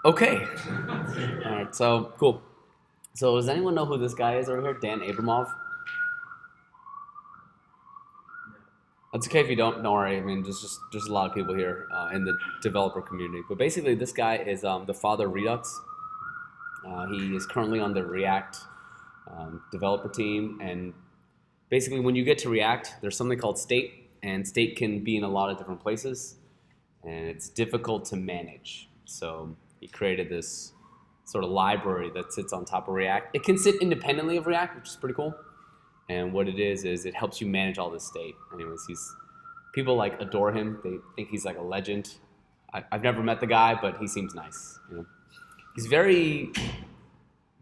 Okay. All right, so cool. So does anyone know who this guy is over here? Dan Abramov? That's okay if you don't worry. I mean, there's a lot of people here in the developer community. But basically, this guy is the father of Redux. He is currently on the React developer team. And basically, when you get to React, there's something called state. And state can be in a lot of different places. And it's difficult to manage. So he created this sort of library that sits on top of React. It can sit independently of React, which is pretty cool. And what it is it helps you manage all this state. Anyways, people like adore him. They think he's like a legend. I've never met the guy, but he seems nice. You know? He's very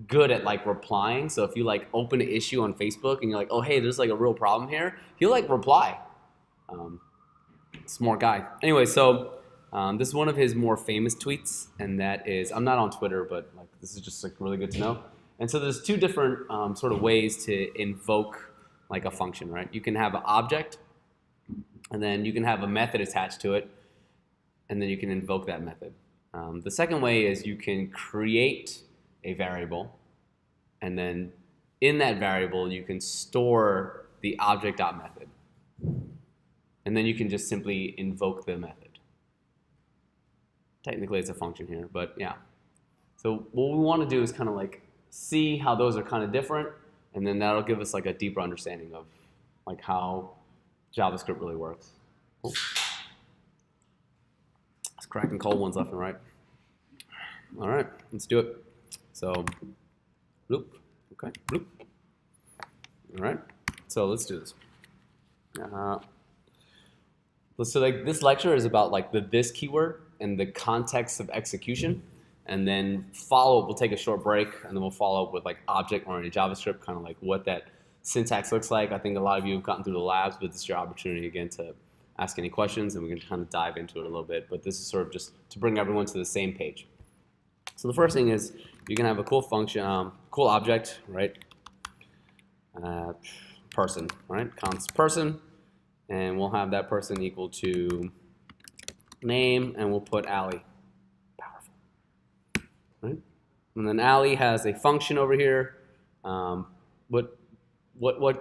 good at like replying. So if you like open an issue on Facebook and you're like, oh hey, there's like a real problem here, he'll like reply. Smart guy. Anyway, so this is one of his more famous tweets, and that is, I'm not on Twitter, but like this is just like really good to know. And so there's two different sort of ways to invoke like a function, right? You can have an object, and then you can have a method attached to it, and then you can invoke that method. The second way is you can create a variable, and then in that variable you can store the object.method. And then you can just simply invoke the method. Technically it's a function here, but yeah. So what we want to do is kind of like see how those are kind of different, and then that'll give us like a deeper understanding of like how JavaScript really works. Cool. It's cracking cold ones left and right. All right, let's do it. So, loop, okay, loop. All right, so let's do this. So like this lecture is about like the this keyword and the context of execution. And then we'll take a short break, and then we'll follow up with like object-oriented JavaScript, kind of like what that syntax looks like. I think a lot of you have gotten through the labs, but this is your opportunity again to ask any questions, and we can kind of dive into it a little bit. But this is sort of just to bring everyone to the same page. So the first thing is you can have a cool function, cool object, right? Person, right? Const person, and we'll have that person equal to name, and we'll put Ali. Right? And then Ali has a function over here. What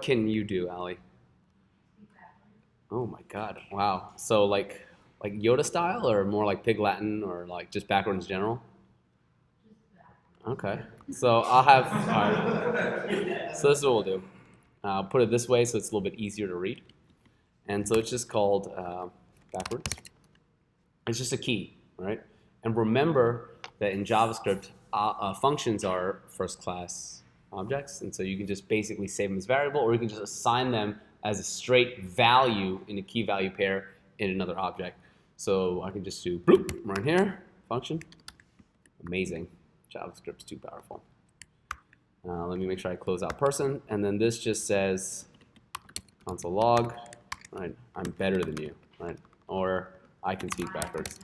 can you do, Ali? Oh my God! Wow. So like Yoda style, or more like Pig Latin, or like just backwards in general? Okay. So I'll have. All right. So this is what we'll do. I'll put it this way so it's a little bit easier to read. And so it's just called backwards. It's just a key, right? And remember that in JavaScript, functions are first-class objects, and so you can just basically save them as variable, or you can just assign them as a straight value in a key value pair in another object. So I can just do bloop right here, function. Amazing. JavaScript's too powerful. Let me make sure I close out person, and then this just says console log, right? I'm better than you, right? Or I can speak backwards.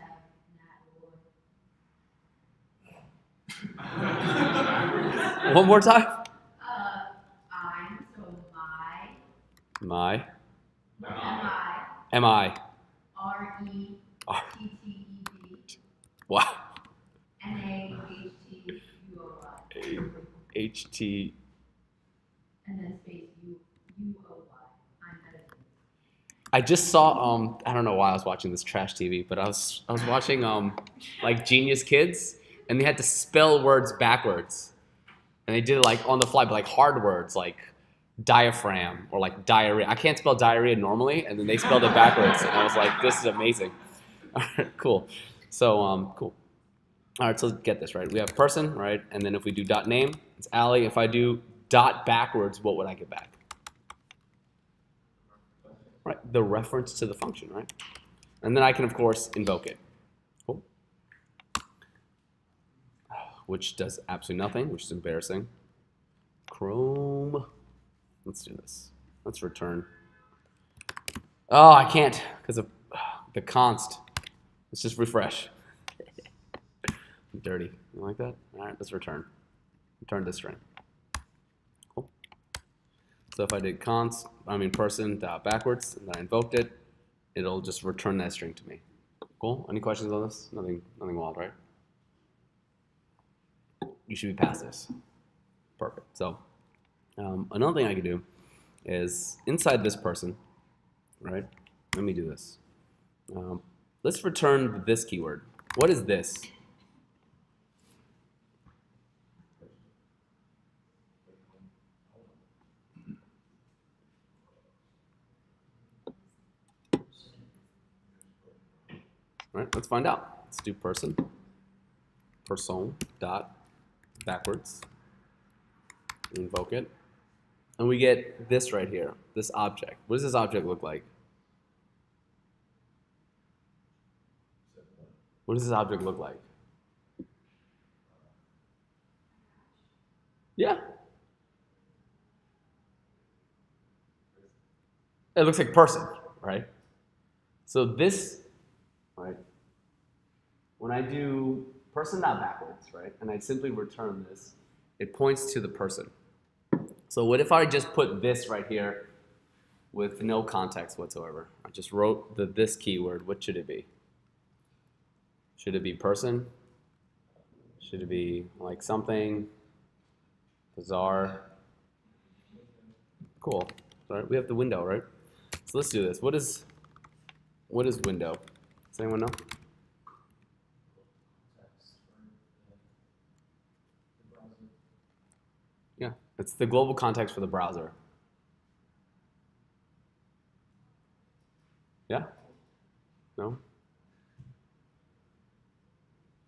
One more time. I'm, so My. M-I. M-I. R-E-T-T-E-D. Wow. N-A-H-T-U-O-Y. H-T. And then space U-O-Y. I'm better than you. I just saw, I don't know why I was watching this trash TV, but I was watching like Genius Kids, and they had to spell words backwards. And they did it like on the fly, but like hard words like diaphragm or like diarrhea. I can't spell diarrhea normally, and then they spelled it backwards. And I was like, this is amazing. All right, cool. So, cool. All right, so let's get this, right? We have person, right? And then if we do dot name, it's Ali. If I do dot backwards, what would I get back? Right, the reference to the function, right? And then I can, of course, invoke it. Cool. Which does absolutely nothing, which is embarrassing. Chrome. Let's do this. Let's return. Oh, I can't because of the const. Let's just refresh. I'm dirty. You like that? All right, let's return. Return this string. Cool. So if I did person dot backwards, and then I invoked it, it'll just return that string to me. Cool. Any questions on this? Nothing wild, right? you should be past this. Perfect. So another thing I could do is inside this person, right? Let me do this. Let's return this keyword. What is this? All right, let's find out. Let's do person dot backwards, invoke it, and we get this right here, this object. What does this object look like? What does this object look like? Yeah. It looks like person, right? So this, right, when I do person dot backwards, right, and I simply return this, it points to the person. So what if I just put this right here with no context whatsoever? I just wrote this keyword. What should it be? Should it be person? Should it be like something bizarre? Cool. All right, we have the window, right? So let's do this. What is window? Does anyone know? Yeah, it's the global context for the browser. Yeah? No?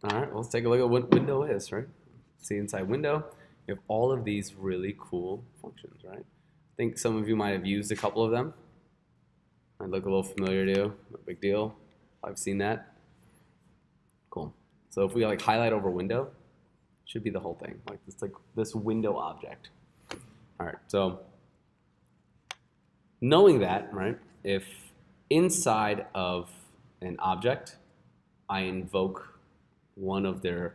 All right, well, let's take a look at what window is, right? See inside window, you have all of these really cool functions, right? I think some of you might have used a couple of them. Might look a little familiar to you, no big deal. I've seen that. Cool. So if we like highlight over window, it should be the whole thing. Like it's like this window object. All right, so knowing that, right, if inside of an object, I invoke one of their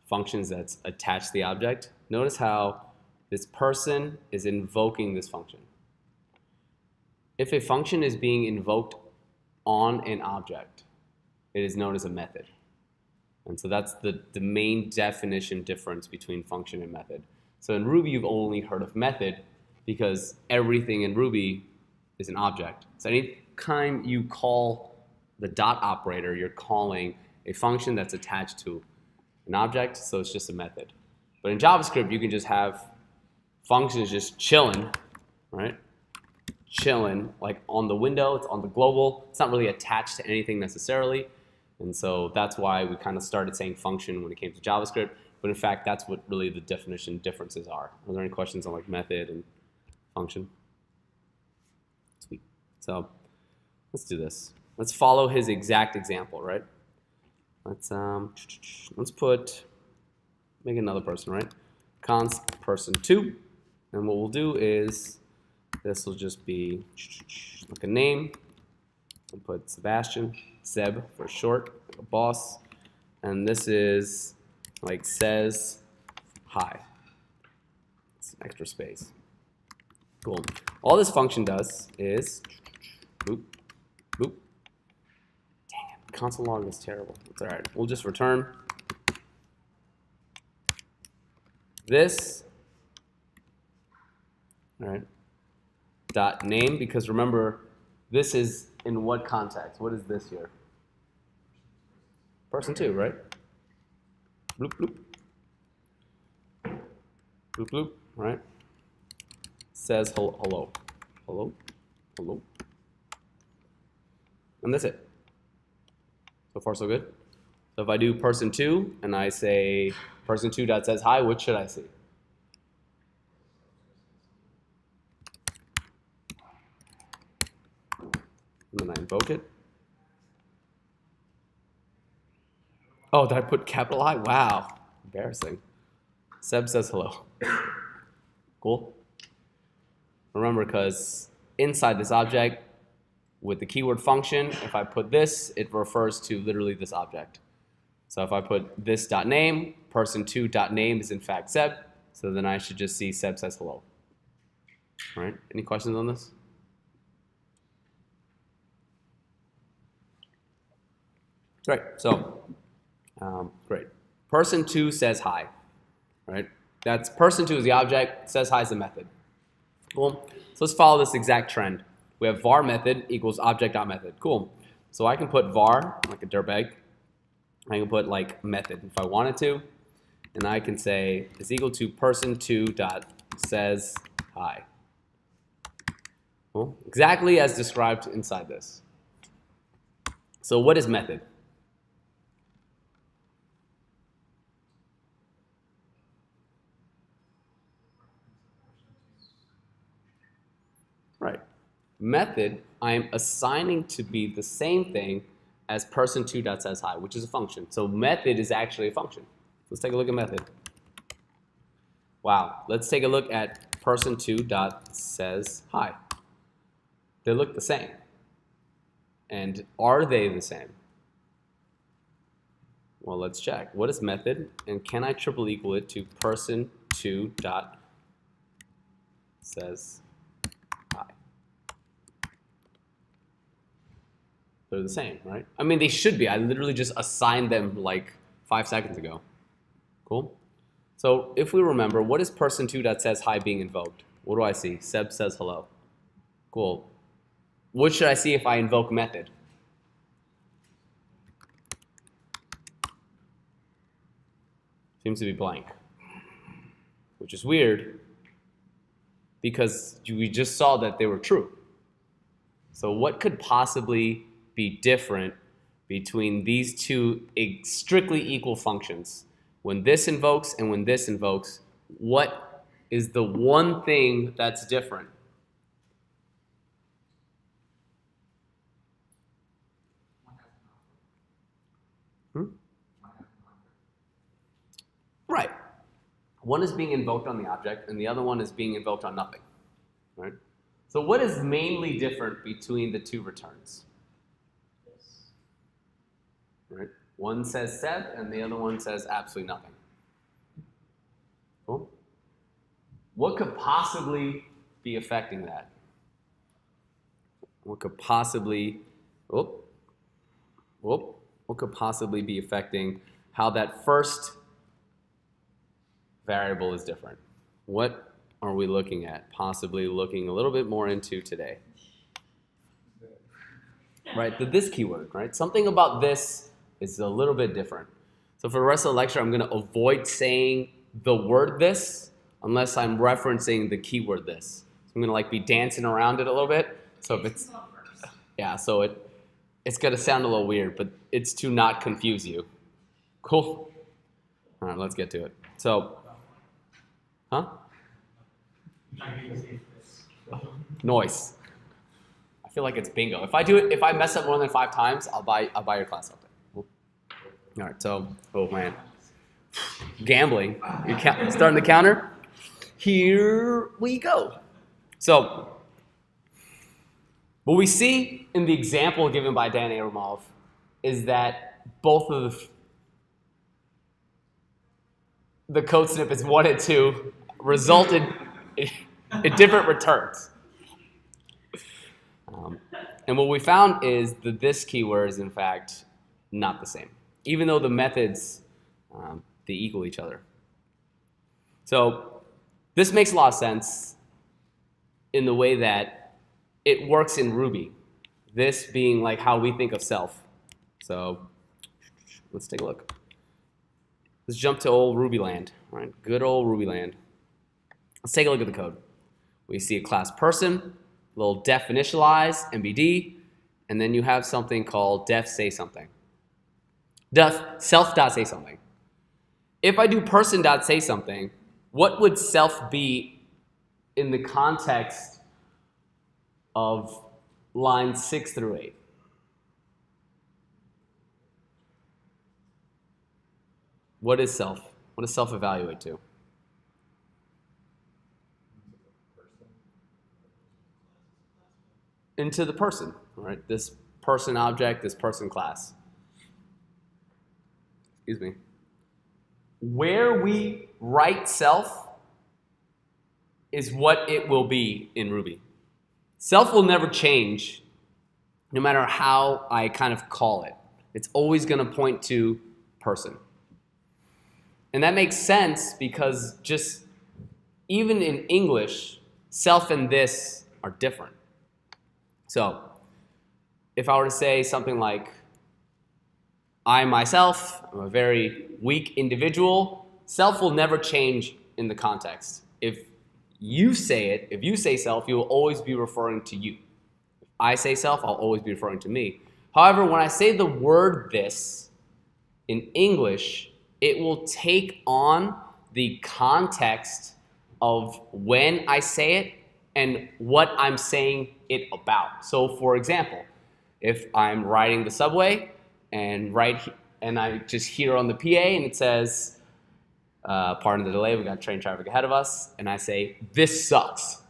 functions that's attached to the object, notice how this person is invoking this function. If a function is being invoked on an object, it is known as a method. And so that's the main definition difference between function and method. So in Ruby, you've only heard of method because everything in Ruby is an object. So anytime you call the dot operator, you're calling a function that's attached to an object, so it's just a method. But in JavaScript, you can just have functions just chilling, right? Chilling, like on the window, it's on the global. It's not really attached to anything necessarily. And so that's why we kind of started saying function when it came to JavaScript. But in fact, that's what really the definition differences are. Are there any questions on like method and function? Sweet. So let's do this. Let's follow his exact example, right? Let's make another person, right? Const person2. And what we'll do is this will just be like a name. We'll put Sebastian, Seb for short, like a boss. And this is like says hi. It's an extra space. Cool. All this function does is boop, boop. Dang it, console log is terrible. It's all right. We'll just return this. All right. Dot name, because remember, this is in what context? What is this here? Person2, right? Bloop, bloop. Bloop, bloop, right? Says hello. Hello. Hello. And that's it. So far, so good. So if I do person2 and I say person2.says hi, what should I see? And then I invoke it. Oh, did I put capital I? Wow, embarrassing. Seb says hello. Cool. Remember, because inside this object, with the keyword function, if I put this, it refers to literally this object. So if I put this dot name, person2.name is in fact Seb, so then I should just see Seb says hello. All right, any questions on this? Great, so, great. Person2 says hi. right? That's person2 is the object, says hi is the method. Cool. So let's follow this exact trend. We have var method equals object.method. Cool. So I can put var, like a dirtbag. I can put like method if I wanted to. And I can say is equal to person2 dot says hi. Cool. Exactly as described inside this. So what is method? Right. Method, I am assigning to be the same thing as person2 dot says hi, which is a function. So method is actually a function. Let's take a look at method. Wow. Let's take a look at person2 dot says hi. They look the same. And are they the same? Well, let's check. What is method? And can I triple equal it to person2 dot says hi? They're the same, right? I mean, they should be. I literally just assigned them like 5 seconds ago. Cool? So if we remember, what is person2 dot says hi being invoked? What do I see? Seb says hello. Cool. What should I see if I invoke method? Seems to be blank, which is weird because we just saw that they were true. So what could possibly be different between these two strictly equal functions? When this invokes and when this invokes, what is the one thing that's different? Right. One is being invoked on the object, and the other one is being invoked on nothing. Right? So what is mainly different between the two returns? Right? One says Seb, and the other one says absolutely nothing. Cool. What could possibly be affecting that? What could possibly, what could possibly be affecting how that first variable is different? What are we looking at? Possibly looking a little bit more into today. Right, the this keyword, right? Something about this is a little bit different. So for the rest of the lecture, I'm going to avoid saying the word this unless I'm referencing the keyword this. So I'm going to like be dancing around it a little bit. So if it's, yeah, so it's going to sound a little weird, but it's to not confuse you. Cool. All right, let's get to it. So, huh? Noise. I feel like it's bingo. If I mess up more than 5 times, I'll buy your class something. All right. So, oh man, gambling. You're starting the counter. Here we go. So, what we see in the example given by Dan Abramov is that both of the code snippets 1 and 2 resulted in different returns. And what we found is that this keyword is in fact not the same, even though the methods, they equal each other. So this makes a lot of sense in the way that it works in Ruby, this being like how we think of self. So let's take a look. Let's jump to old Ruby land, right? Good old Ruby land. Let's take a look at the code. We see a class person, a little def initialize, MBD, and then you have something called def say something. Def self.say something. If I do person.say something, what would self be in the context of lines 6 through 8? What is self? What does self evaluate to? Into the person, right? This person object, this person class. Excuse me. Where we write self is what it will be in Ruby. Self will never change no matter how I kind of call it. It's always going to point to person. And that makes sense because just even in English, self and this are different. So if I were to say something like, I myself am a very weak individual, self will never change in the context. If you say it, if you say self, you will always be referring to you. If I say self, I'll always be referring to me. However, when I say the word this in English, it will take on the context of when I say it and what I'm saying it about. So for example, if I'm riding the subway and I just hear on the PA and it says, pardon the delay, we got train traffic ahead of us, and I say, this sucks.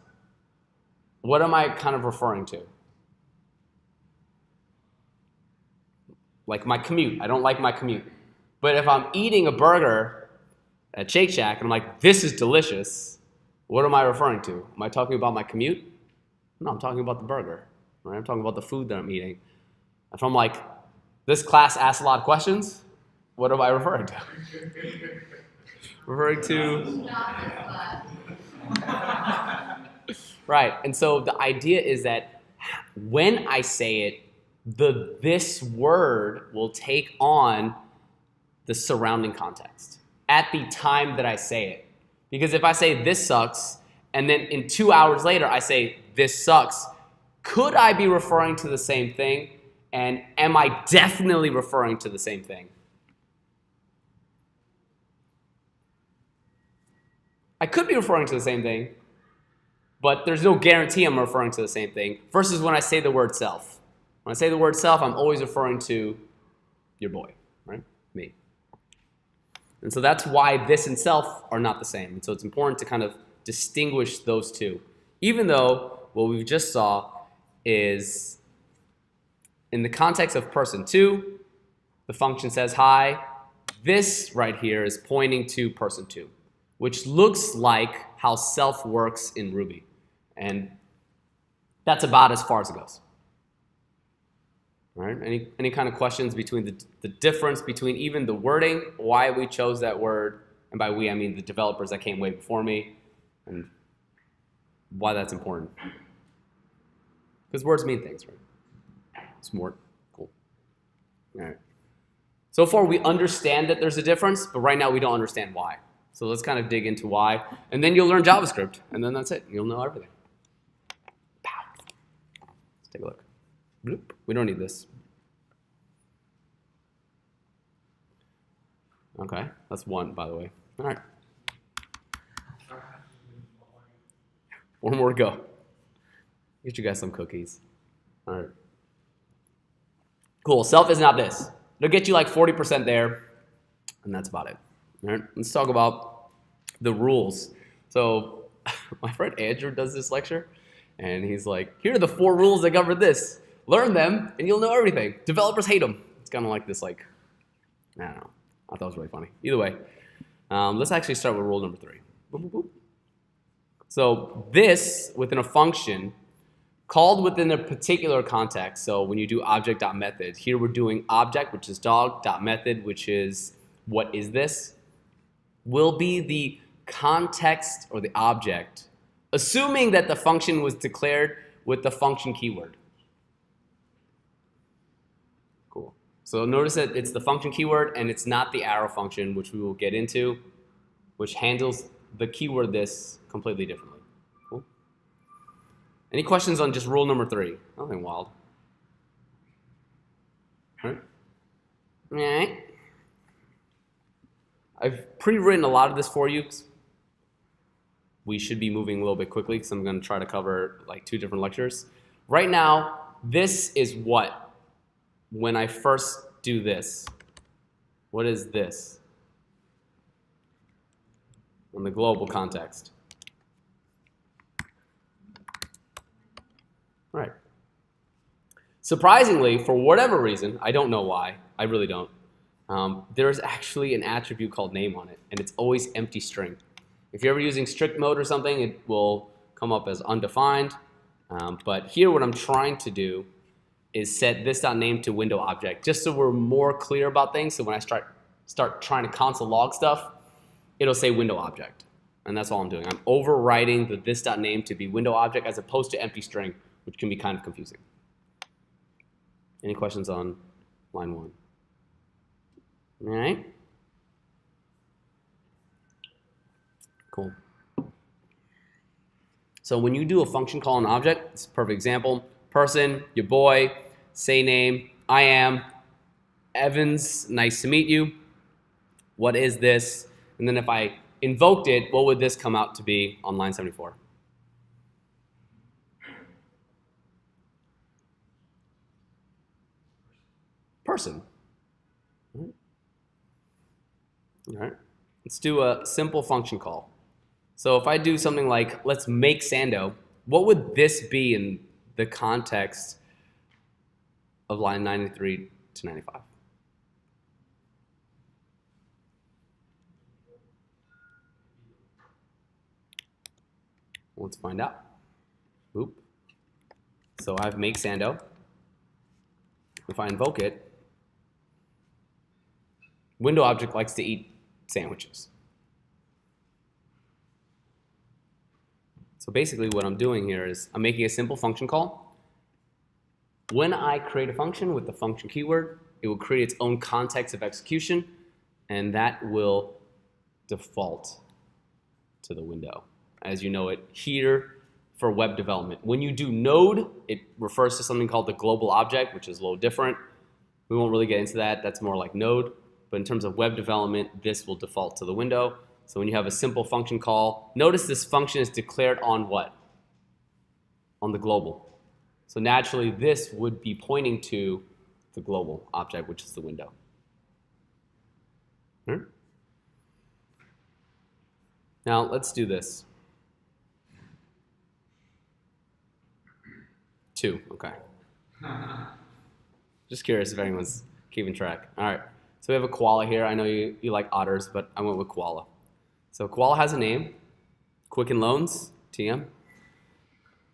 What am I kind of referring to? Like my commute. I don't like my commute. But if I'm eating a burger at Shake Shack and I'm like, this is delicious, what am I referring to? Am I talking about my commute? No, I'm talking about the burger. Right? I'm talking about the food that I'm eating. If I'm like, this class asks a lot of questions, what am I referring to? Referring to... Right, and so the idea is that when I say it, this word will take on the surrounding context at the time that I say it. Because if I say this sucks, and then in 2 hours later I say this sucks, could I be referring to the same thing? And am I definitely referring to the same thing? I could be referring to the same thing, but there's no guarantee I'm referring to the same thing, versus when I say the word self. When I say the word self, I'm always referring to your boy, right? Me. And so that's why this and self are not the same. And so it's important to kind of distinguish those two. Even though what we just saw is in the context of person 2, the function says hi. This right here is pointing to person 2, which looks like how self works in Ruby. And that's about as far as it goes. All right? Any kind of questions between the difference between even the wording, why we chose that word, and by we I mean the developers that came way before me, and why that's important? Because words mean things, right? Smart, cool. All right. So far we understand that there's a difference, but right now we don't understand why. So let's kind of dig into why, and then you'll learn JavaScript, and then that's it. You'll know everything. Pow. Let's take a look. Bloop. We don't need this. Okay, that's 1, by the way. All right. 1 more to go. Get you guys some cookies. All right. Cool. Self is not this. It'll get you like 40% there, and that's about it. All right. Let's talk about the rules. So my friend Andrew does this lecture, and he's like, here are the 4 rules that govern this. Learn them, and you'll know everything. Developers hate them. It's kind of like this, like, I don't know. I thought it was really funny. Either way, let's actually start with rule number 3. Boop, boop, boop. So this, within a function, called within a particular context. So when you do object.method, here we're doing object, which is dog.method, which is what is this, will be the context or the object, assuming that the function was declared with the function keyword. Cool. So notice that it's the function keyword and it's not the arrow function, which we will get into, which handles the keyword this completely differently. Cool. Any questions on just rule number 3? Nothing wild. All right. I've pre-written a lot of this for you. We should be moving a little bit quickly because I'm going to try to cover like 2 different lectures. Right now, this is what? When I first do this. What is this? In the global context. Right. Surprisingly, for whatever reason, I don't know why, I really don't, there's actually an attribute called name on it, and it's always empty string. If you're ever using strict mode or something, it will come up as undefined. But here what I'm trying to do is set this.name to window object, just so we're more clear about things. So when I start trying to console log stuff, it'll say window object. And that's all I'm doing. I'm overriding the this.name to be window object as opposed to empty string, which can be kind of confusing. Any questions on line 1? All right. Cool. So when you do a function call on an object, it's a perfect example. Person, your boy, say name, I am Evans, nice to meet you. What is this? And then if I invoked it, what would this come out to be on line 74? Person. All right. Let's do a simple function call. So if I do something like, let's make Sando, what would this be in the context of line 93 to 95? Let's find out. Boop. So I have make Sando. If I invoke it, window object likes to eat sandwiches. So basically what I'm doing here is I'm making a simple function call. When I create a function with the function keyword, it will create its own context of execution, and that will default to the window as you know it here for web development. When you do Node, it refers to something called the global object, which is a little different. We won't really get into that. That's more like Node. But in terms of web development, this will default to the window. So when you have a simple function call, notice this function is declared on what? On the global. So naturally, this would be pointing to the global object, which is the window. Now, let's do this. 2, okay. Just curious if anyone's keeping track. All right, so we have a koala here. I know you like otters, but I went with koala. So koala has a name, Quicken Loans, TM,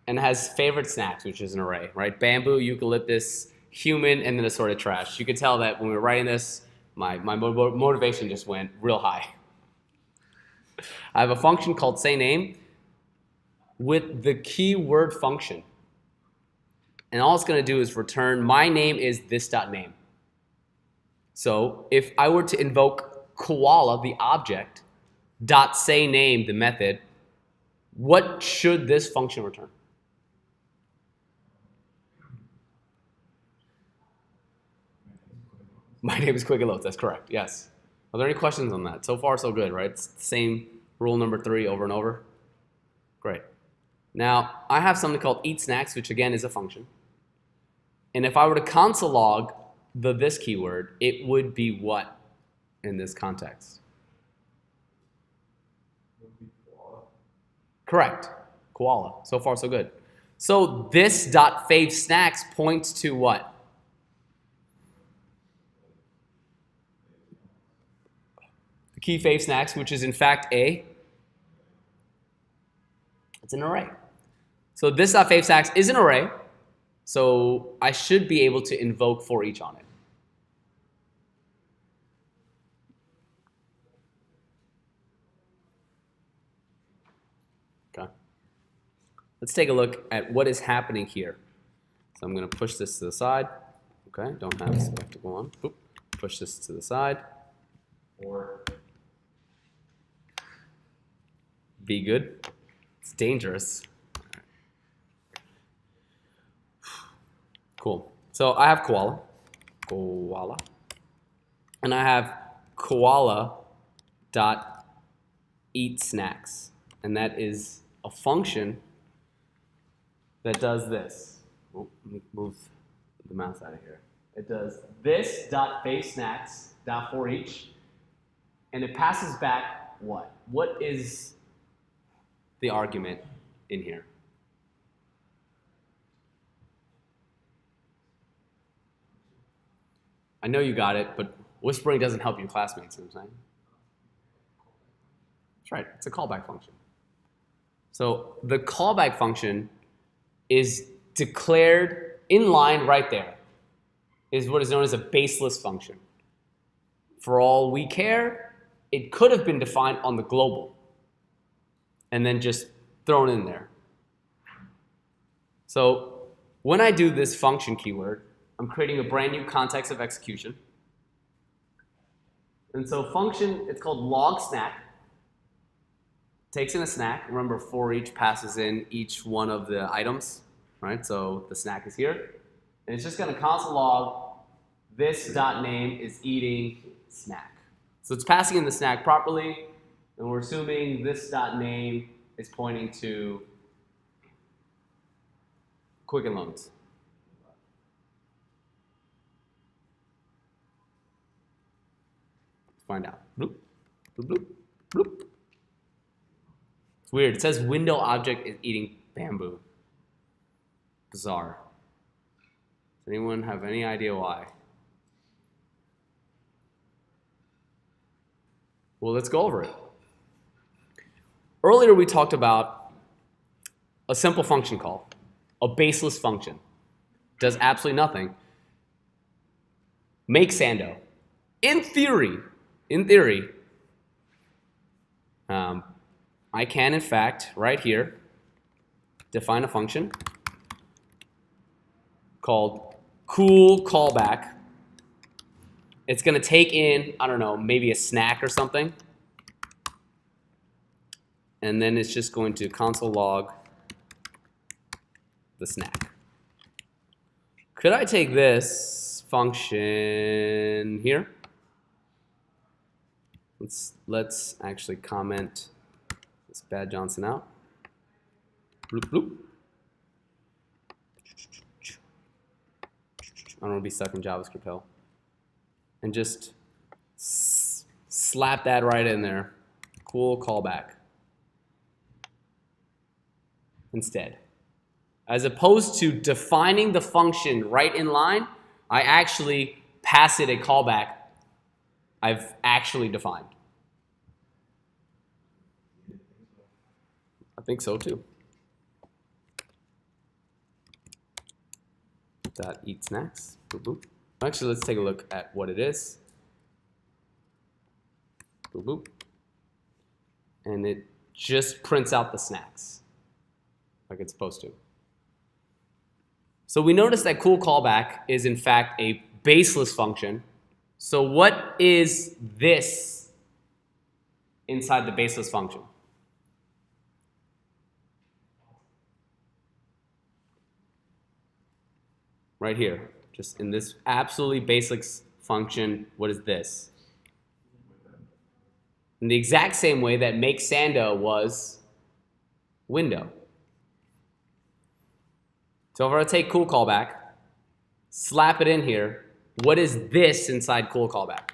and has favorite snacks, which is an array, right? Bamboo, eucalyptus, human, and then assorted trash. You could tell that when we were writing this, my motivation just went real high. I have a function called sayName with the keyword function. And all it's going to do is return my name is this.name. So if I were to invoke koala, the object, dot sayName, the method, what should this function return? My name is Quicken Loans. That's correct. Yes. Are there any questions on that? So far, so good, right? It's the same rule number 3 over and over. Great. Now, I have something called eat snacks, which again is a function. And if I were to console log this keyword, it would be what in this context? Correct. Koala. So far, so good. So this dot fave snacks points to what? The key fave snacks, which is in fact it's an array. So this dot fave snacks is an array. So I should be able to invoke for each on it. Okay. Let's take a look at what is happening here. So I'm going to push this to the side. Okay, don't have spectacle on. Oop. Push this to the side. Or be good. It's dangerous. Cool. So I have koala, and I have koala dot eat snacks, and that is a function that does this. Oh, let me move the mouse out of here. It does this dot fave snacks dot for each, and it passes back what? What is the argument in here? I know you got it, but whispering doesn't help your classmates, you know what I'm saying? That's right, it's a callback function. So the callback function is declared in line right there, is what is known as a baseless function. For all we care, it could have been defined on the global and then just thrown in there. So when I do this function keyword, I'm creating a brand new context of execution. And so function, it's called log snack. Takes in a snack. Remember, for each passes in each one of the items, right? So the snack is here. And it's just going to console log this dot name is eating snack. So it's passing in the snack properly, and we're assuming this dot name is pointing to Quicken Loans. Let's find out. Bloop, bloop, bloop, bloop. It's weird. It says window object is eating bamboo. Bizarre. Does anyone have any idea why? Well, let's go over it. Earlier we talked about a simple function call, a baseless function. Does absolutely nothing. Make Sando. In theory, I can, in fact, right here, define a function called cool callback. It's going to take in, I don't know, maybe a snack or something. And then it's just going to console log the snack. Could I take this function here? Let's actually comment this Bad Johnson out. Bloop, bloop. I don't want to be stuck in JavaScript hell. And just slap that right in there. Cool callback. Instead. As opposed to defining the function right in line, I actually pass it a callback I've actually defined. I think so too. Dot eat snacks. Boop, boop. Actually, let's take a look at what it is. Boop, boop. And it just prints out the snacks like it's supposed to. So we notice that cool callback is in fact a baseless function. So what is this inside the baseless function? Right here, just in this absolutely basic function, what is this? In the exact same way that make Sando was window. So if I take cool callback, slap it in here, what is this inside cool callback?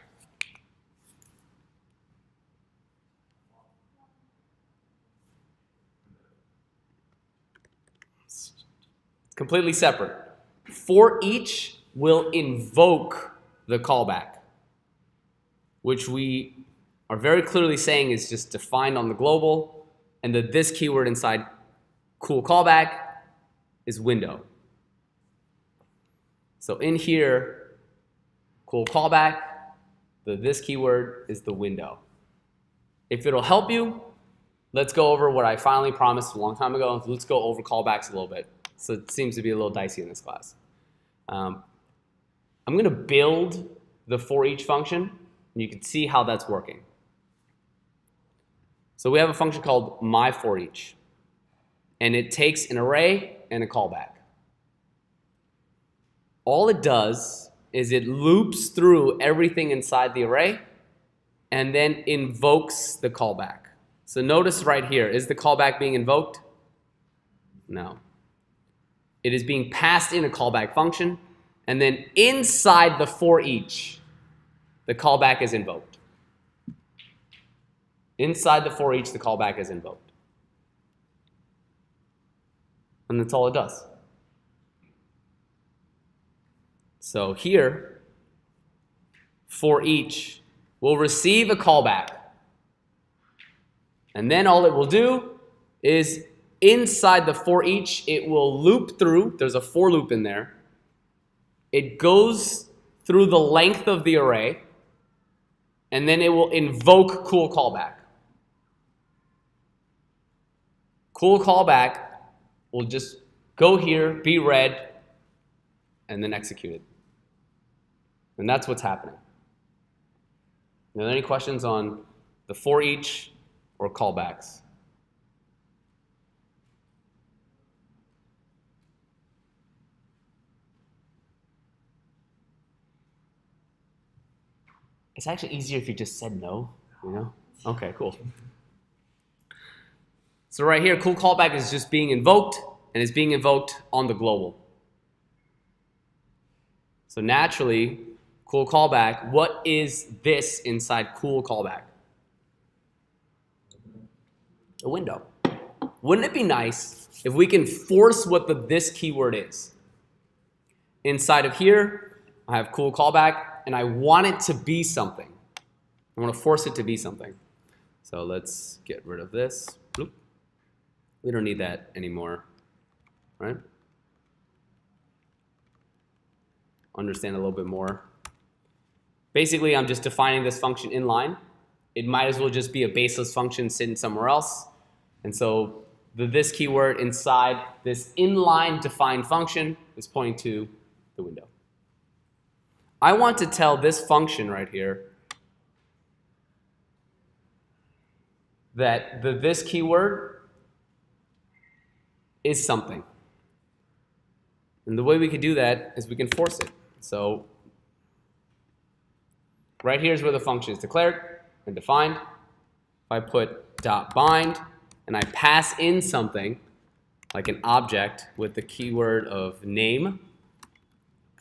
It's completely separate. For each will invoke the callback, which we are very clearly saying is just defined on the global, and that this keyword inside cool callback is window. So in here, cool callback, this keyword is the window. If it'll help you, let's go over what I finally promised a long time ago. Let's go over callbacks a little bit. So it seems to be a little dicey in this class. I'm going to build the for each function, and you can see how that's working. So we have a function called myForEach, and it takes an array and a callback. All it does is it loops through everything inside the array and then invokes the callback. So notice right here, is the callback being invoked? No. It is being passed in a callback function, and then inside the for each, the callback is invoked. Inside the for each, the callback is invoked. And that's all it does. So here, for each will receive a callback. And then all it will do is inside the for each, it will loop through. There's a for loop in there. It goes through the length of the array. and then it will invoke cool callback. Cool callback will just go here, be read, and then execute it. And that's what's happening. Are there any questions on the for each or callbacks? It's actually easier if you just said no, you know? Okay, cool. So right here, cool callback is just being invoked, and it's being invoked on the global. So naturally, cool callback, what is this inside cool callback? A window. Wouldn't it be nice if we can force what the this keyword is? Inside of here, I have cool callback, and I want it to be something. I want to force it to be something. So let's get rid of this. Bloop. We don't need that anymore, right? Understand a little bit more. Basically, I'm just defining this function inline. It might as well just be a baseless function sitting somewhere else. And so the this keyword inside this inline defined function is pointing to the window. I want to tell this function right here that the this keyword is something. And the way we could do that is we can force it. So right here is where the function is declared and defined. If I put dot bind and I pass in something like an object with the keyword of name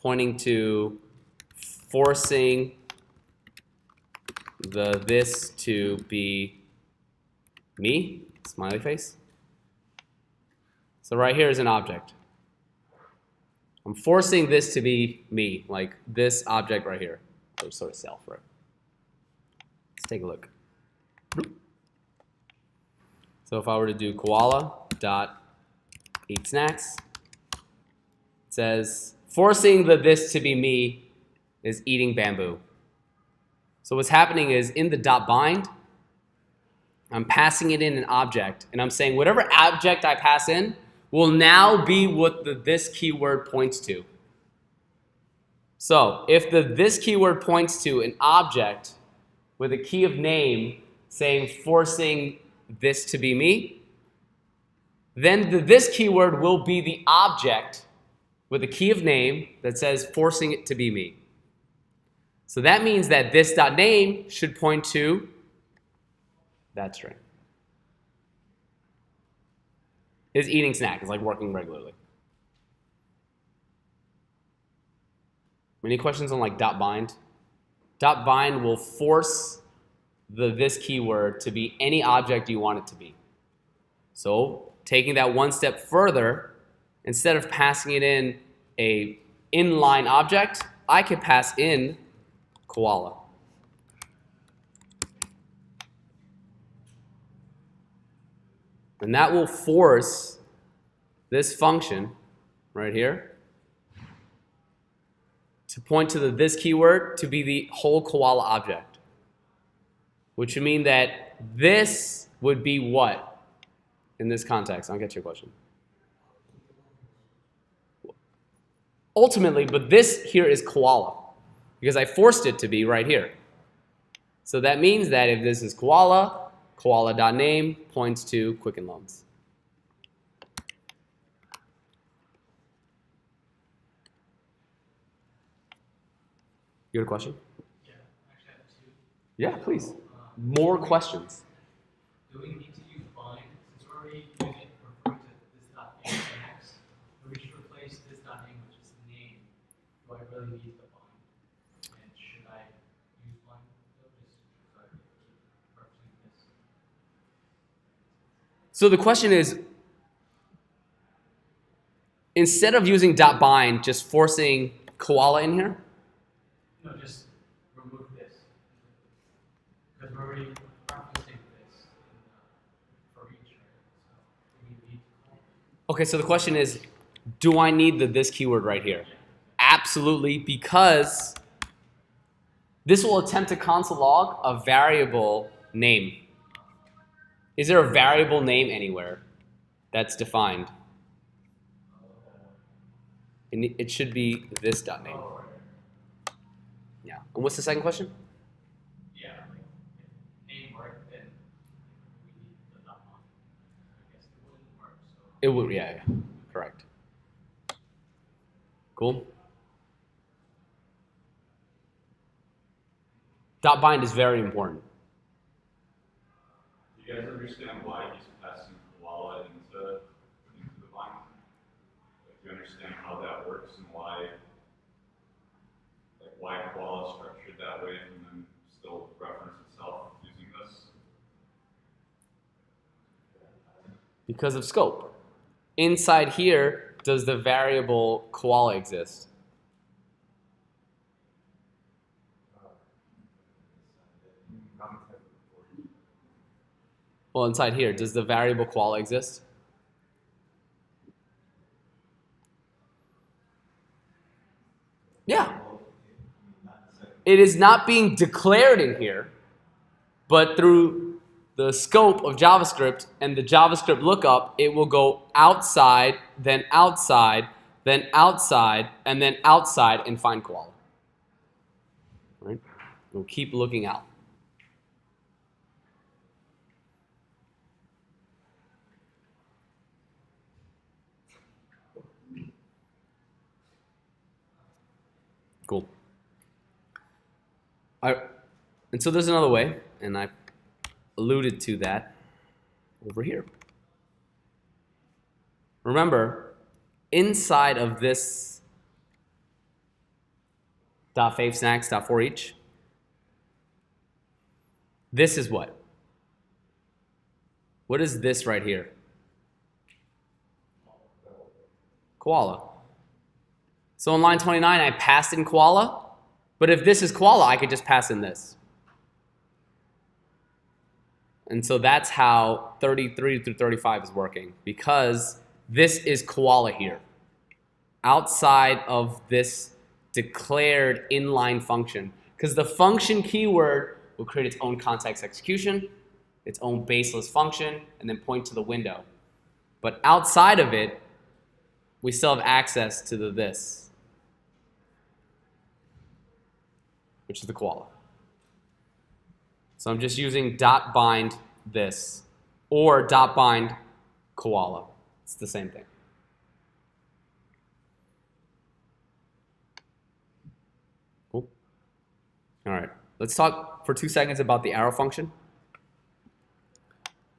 pointing to forcing the this to be me, smiley face. So right here is an object. I'm forcing this to be me, like this object right here, or sort of self, right? Let's take a look. So if I were to do koala dot eat snacks, it says forcing the this to be me is eating bamboo. So what's happening is in the dot bind, I'm passing it in an object, and I'm saying whatever object I pass in will now be what the this keyword points to. So if the this keyword points to an object with a key of name saying forcing this to be me, then the this keyword will be the object with a key of name that says forcing it to be me. So that means that this dot name should point to that string. Is eating snack, is like working regularly. Any questions on like dot bind? Dot bind will force the this keyword to be any object you want it to be. So taking that one step further, instead of passing it in a inline object, I could pass in koala. And that will force this function right here to point to the this keyword to be the whole koala object, which would mean that this would be what in this context? I'll get to your question. Ultimately, but this here is koala because I forced it to be right here. So that means that if this is koala, koala.name points to Quicken Loans. You got a question? Yeah, actually I have two. Yeah, please. More questions. Do we need to use bind since we're already using it referring to this dot name next? Do we should replace this dot name which is name? Do I really need the bind? And should I use bind though, just so I can keep referencing this? So the question is, instead of using dot bind, just forcing koala in here? No, just remove this. Because we're already referencing this for each, right? So we need to call it. Okay, so the question is, do I need the this keyword right here? Absolutely, because This will attempt to console log a variable name. Is there a variable name anywhere that's defined? And it should be this dot name. Yeah. And what's the second question? Yeah, like if name worked, then we need the dot on. I guess it wouldn't work. So It would, yeah, correct. Cool. Dot bind is very important. Do you guys understand why he's passing koala into the bind? Like, do you understand how that works and why koala is structured that way and then still reference itself using this? Because of scope. Inside here, does the variable koala exist? Well, inside here, does the variable koala exist? Yeah. It is not being declared in here, but through the scope of JavaScript and the JavaScript lookup, it will go outside, then outside, then outside, and then outside and find koala. Right? We'll keep looking out. Cool. And so there's another way, and I alluded to that over here. Remember, inside of this .favesnacks.forEach, this is what? What is this right here? Koala. So in line 29, I passed in koala, but if this is koala, I could just pass in this. And so that's how 33 through 35 is working, because this is koala here. Outside of this declared inline function, because the function keyword will create its own context execution, its own baseless function, and then point to the window. But outside of it, we still have access to the this, which is the koala. So I'm just using dot bind this or dot bind koala. It's the same thing. Cool. All right. Let's talk for 2 seconds about the arrow function.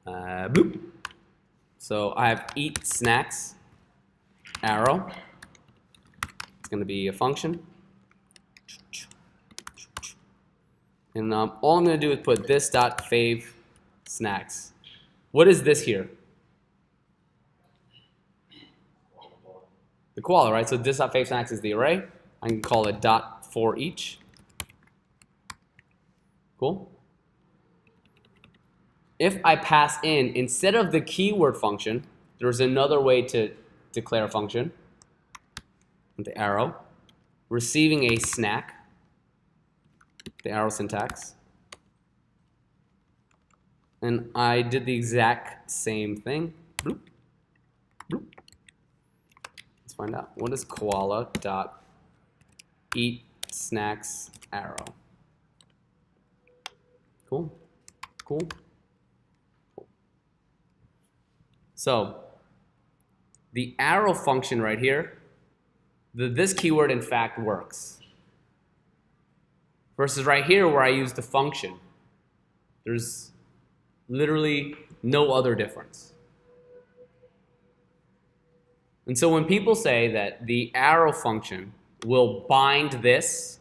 Boop. So I have eat snacks arrow. It's going to be a function. And all I'm going to do is put this dot fave snacks. What is this here? The koala, right? So this dot fave snacks is the array. I can call it dot for each. Cool. If I pass in, instead of the keyword function, there's another way to declare a function with the arrow, receiving a snack. The arrow syntax. And I did the exact same thing. Bloop, bloop. Let's find out. What is koala dot eat snacks arrow? Cool. Cool. Cool. So the arrow function right here, this keyword in fact works. Versus right here where I use the function. There's literally no other difference. And so when people say that the arrow function will bind this,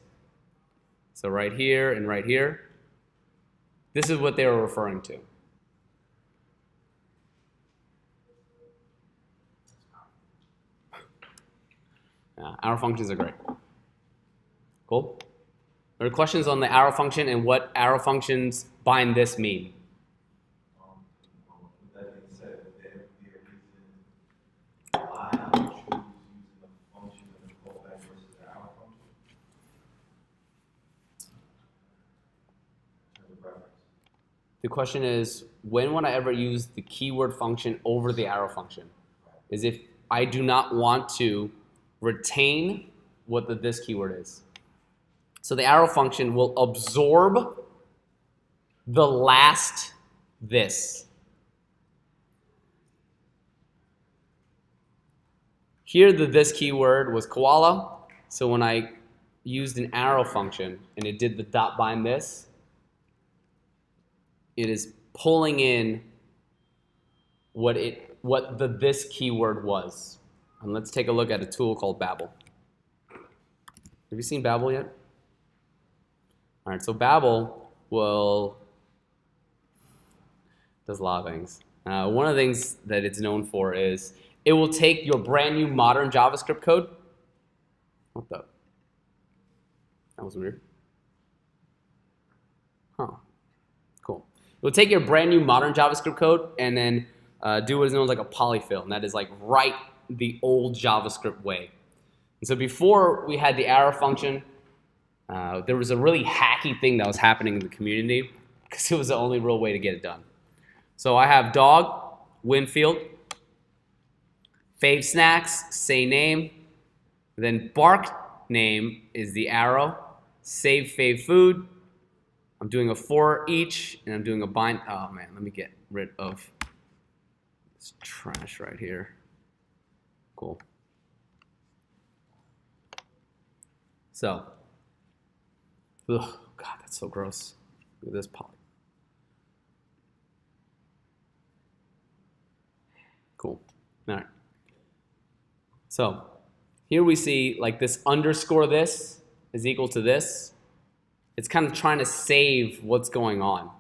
so right here and right here, this is what they were referring to. Arrow functions are great. Cool? There are questions on the arrow function and what arrow functions bind this mean. With that being said, would there be a reason why I would choose using the function of the callback versus the arrow function? The question is, when would I ever use the keyword function over the arrow function? Is if I do not want to retain what the this keyword is. So the arrow function will absorb the last this. Here the this keyword was koala, so when I used an arrow function and it did the dot bind this, it is pulling in what the this keyword was. And let's take a look at a tool called Babel. Have you seen Babel yet? All right, so Babel does a lot of things. One of the things that it's known for is it will take your brand new modern JavaScript code. What the? That was weird. Huh. Cool. It will take your brand new modern JavaScript code and then do what is known as like a polyfill, and that is like write the old JavaScript way. And so before we had the arrow function, there was a really hacky thing that was happening in the community because it was the only real way to get it done. So I have dog, Winfield, fave snacks, say name, then bark name is the arrow, save fave food. I'm doing a for each, and I'm doing a bind. Oh man, let me get rid of this trash right here. Cool. So, ugh, God, that's so gross. Look at this poly. Cool. All right. So, here we see like this underscore this is equal to this. It's kind of trying to save what's going on.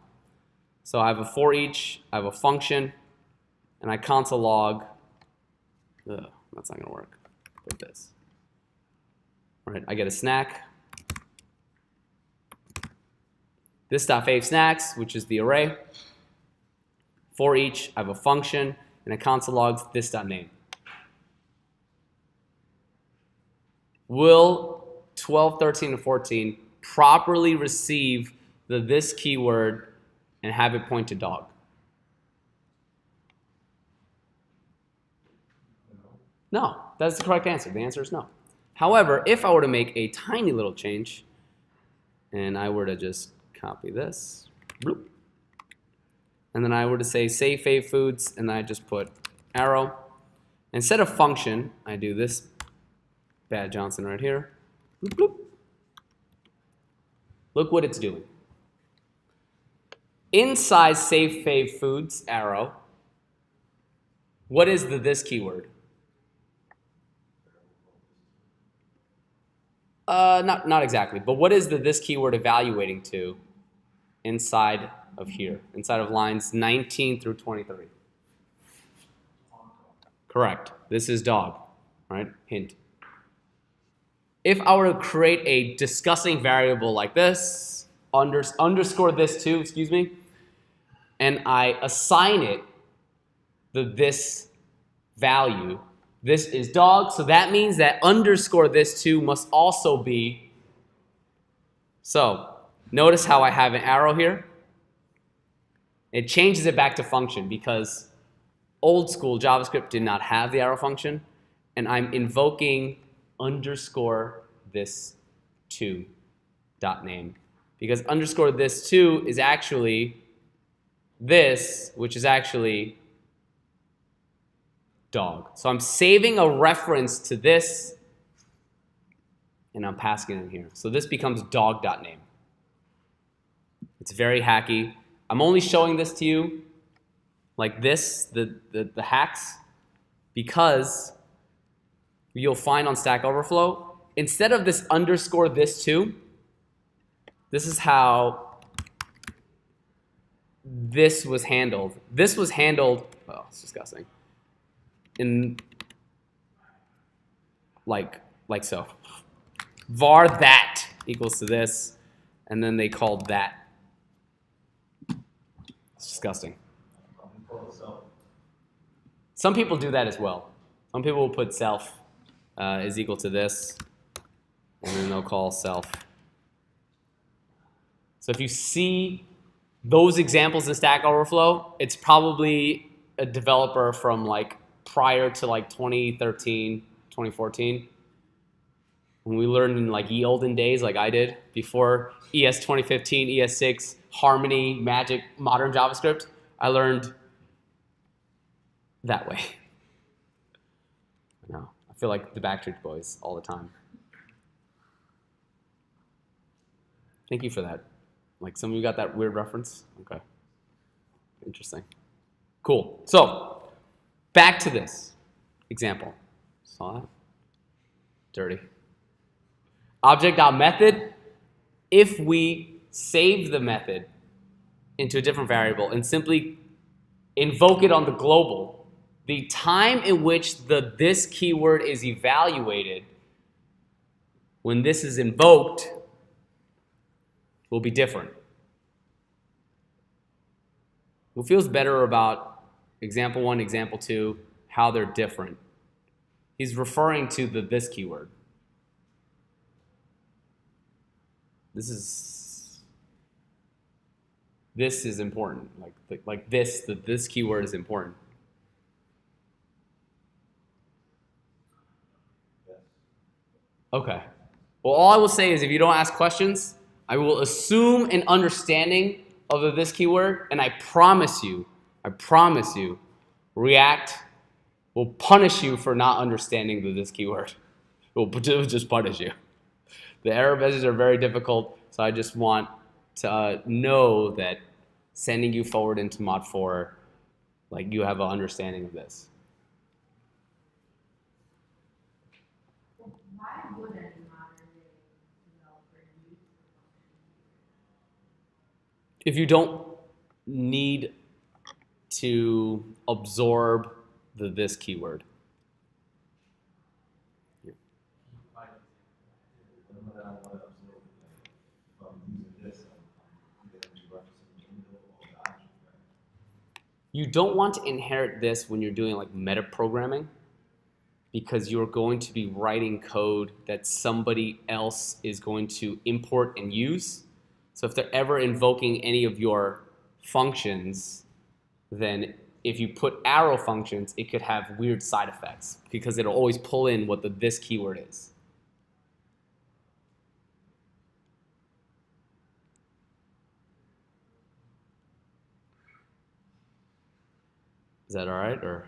So I have a for each, I have a function, and I console log. Ugh, that's not gonna work. Put this. All right, I get a snack. This dot fave snacks, which is the array. For each, I have a function, and I console logs this dot name. Will 12, 13, and 14 properly receive the this keyword and have it point to dog? No, that's the correct answer. The answer is no. However, if I were to make a tiny little change, and I were to just copy this, bloop, and then I were to say save fave foods, and I just put arrow. Instead of function, I do this bad Johnson right here. Bloop, bloop. Look what it's doing. Inside save fave foods arrow, what is the this keyword? Not exactly, but what is the this keyword evaluating to inside of here, inside of lines 19 through 23? Correct. This is dog, right? Hint. If I were to create a discussing variable like this, underscore this too, excuse me, and I assign it the this value, this is dog, so that means that underscore this too must also be. So notice how I have an arrow here. It changes it back to function because old school JavaScript did not have the arrow function, and I'm invoking underscore this two dot name because underscore this two is actually this, which is actually dog. So I'm saving a reference to this and I'm passing it in here. So this becomes dog.name. It's very hacky. I'm only showing this to you like this, the hacks, because you'll find on Stack Overflow, instead of this underscore this too, this is how this was handled. This was handled, oh, it's disgusting, in like so. Var that equals to this, and then they called that. It's disgusting. Some people do that as well. Some people will put self is equal to this, and then they'll call self. So if you see those examples in Stack Overflow, it's probably a developer from like prior to like 2013, 2014. When we learned in like ye olden days, like I did, before ES 2015, ES6, Harmony, Magic, modern JavaScript, I learned that way. I know. I feel like the Backstreet Boys all the time. Thank you for that. Like some of you got that weird reference? Okay. Interesting. Cool. So, back to this example. Saw that? Dirty. Object.method, if we save the method into a different variable and simply invoke it on the global, the time in which this keyword is evaluated when this is invoked will be different. Who feels better about example 1, example 2, how they're different? He's referring to this keyword. This is important. This keyword is important. Okay. Well, all I will say is if you don't ask questions, I will assume an understanding of this keyword, and I promise you, React will punish you for not understanding this keyword. It will just punish you. The error messages are very difficult, so I just want to know that sending you forward into Mod 4, like you have an understanding of this. Why would any modern day developer use the function? If you don't need to absorb this keyword. You don't want to inherit this when you're doing like meta programming, because you're going to be writing code that somebody else is going to import and use. So if they're ever invoking any of your functions, then if you put arrow functions, it could have weird side effects because it'll always pull in what this keyword is. Is that all right, or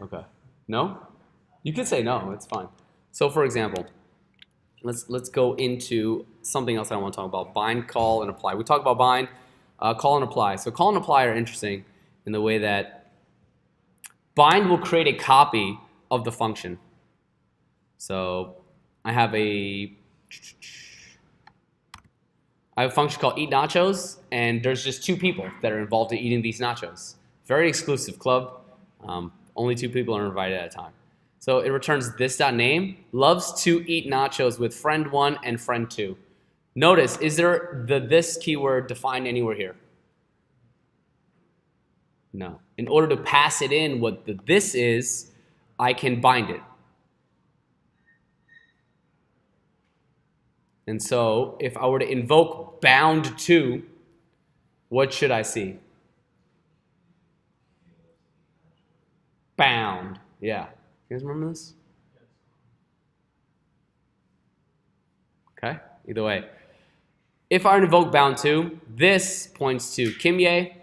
okay? No? You can say no. It's fine. So, for example, let's go into something else I want to talk about: bind, call, and apply. We talked about bind, call, and apply. So, call and apply are interesting in the way that bind will create a copy of the function. So, I have a function called eat nachos, and there's just 2 people that are involved in eating these nachos. Very exclusive club. Only 2 people are invited at a time. So it returns this.name, loves to eat nachos with friend 1 and friend 2. Notice, is there this keyword defined anywhere here? No. In order to pass it in what this is, I can bind it. And so if I were to invoke bound to, what should I see? Bound. Yeah. You guys remember this? Okay. Either way. If I invoke bound to, this points to Kimye.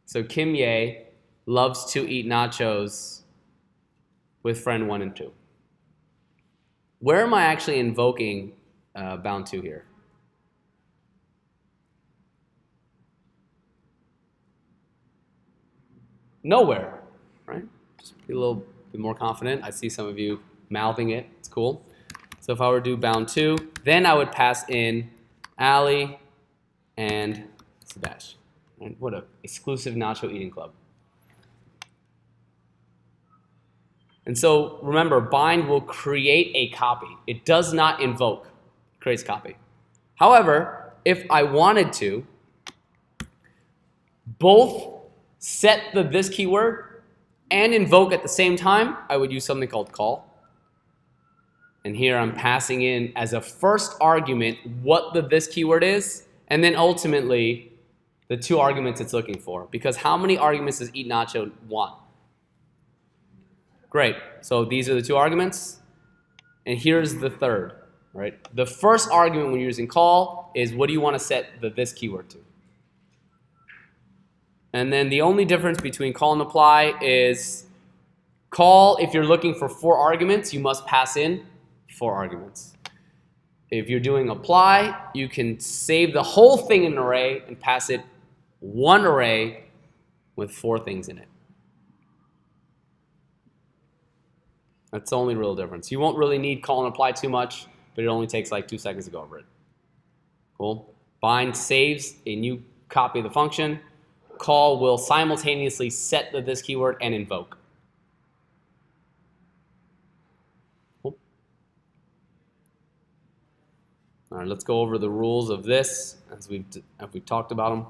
So Kimye loves to eat nachos with friend 1 and 2. Where am I actually invoking bound to here? Nowhere, right? Just be a little bit more confident. I see some of you mouthing it. It's cool. So if I were to do bound to, then I would pass in Ali and Sebastian. And what an exclusive nacho eating club. And so remember, bind will create a copy. It does not invoke. It creates copy. However, if I wanted to, both set this keyword and invoke at the same time, I would use something called call. And here I'm passing in as a first argument what this keyword is, and then ultimately the 2 arguments it's looking for. Because how many arguments does eat nacho want? Great. So these are the 2 arguments. And here's the third, right? The first argument when you're using call is what do you want to set the this keyword to? And then the only difference between call and apply is call, if you're looking for 4 arguments, you must pass in 4 arguments. If you're doing apply, you can save the whole thing in an array and pass it 1 array with 4 things in it. That's the only real difference. You won't really need call and apply too much, but it only takes like 2 seconds to go over it. Cool. Bind saves a new copy of the function. Call will simultaneously set the this keyword and invoke. Cool. All right, let's go over the rules of this as we've talked about them.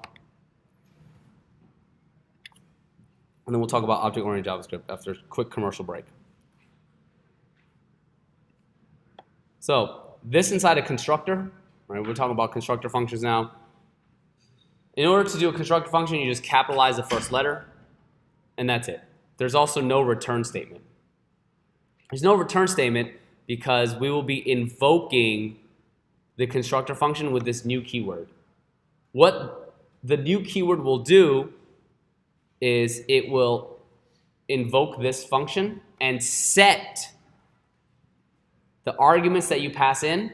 And then we'll talk about object-oriented JavaScript after a quick commercial break. So this inside a constructor, right? We're talking about constructor functions now. In order to do a constructor function, you just capitalize the first letter, and that's it. There's also no return statement. There's no return statement because we will be invoking the constructor function with this new keyword. What the new keyword will do is it will invoke this function and set the arguments that you pass in.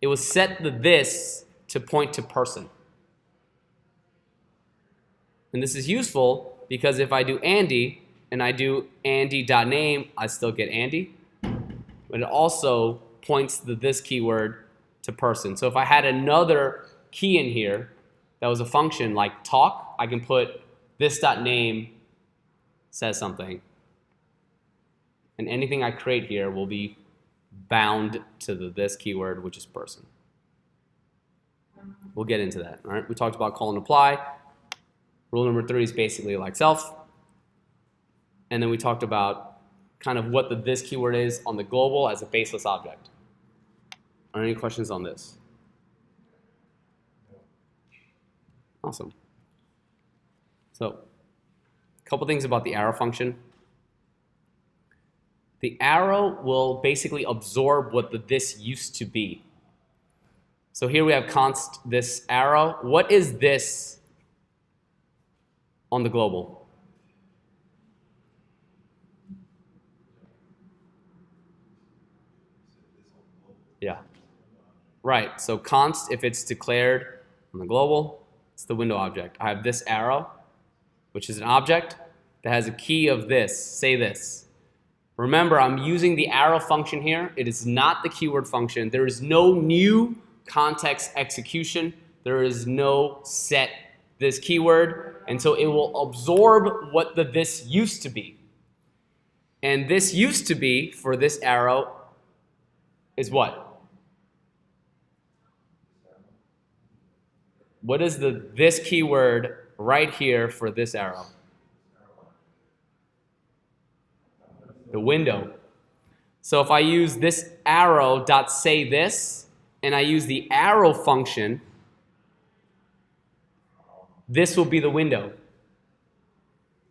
It will set the this to point to person. And this is useful because if I do Andy and I do Andy.name, I still get Andy. But it also points the this keyword to person. So if I had another key in here that was a function like talk, I can put this.name says something. And anything I create here will be bound to the this keyword, which is person. We'll get into that. All right. We talked about call and apply. Rule number 3 is basically like self. And then we talked about kind of what the this keyword is on the global as a baseless object. Are there any questions on this? Awesome. So, a couple things about the arrow function. The arrow will basically absorb what the this used to be. So here we have const this arrow. What is this on the global? Yeah. Right. So const, if it's declared on the global, it's the window object. I have this arrow, which is an object that has a key of this. Say this. Remember, I'm using the arrow function here. It is not the keyword function. There is no new context execution. There is no set this keyword. And so it will absorb what the this used to be. And this used to be for this arrow is what? What is the this keyword right here for this arrow? The window. So if I use this arrow dot say this, and I use the arrow function, this will be the window.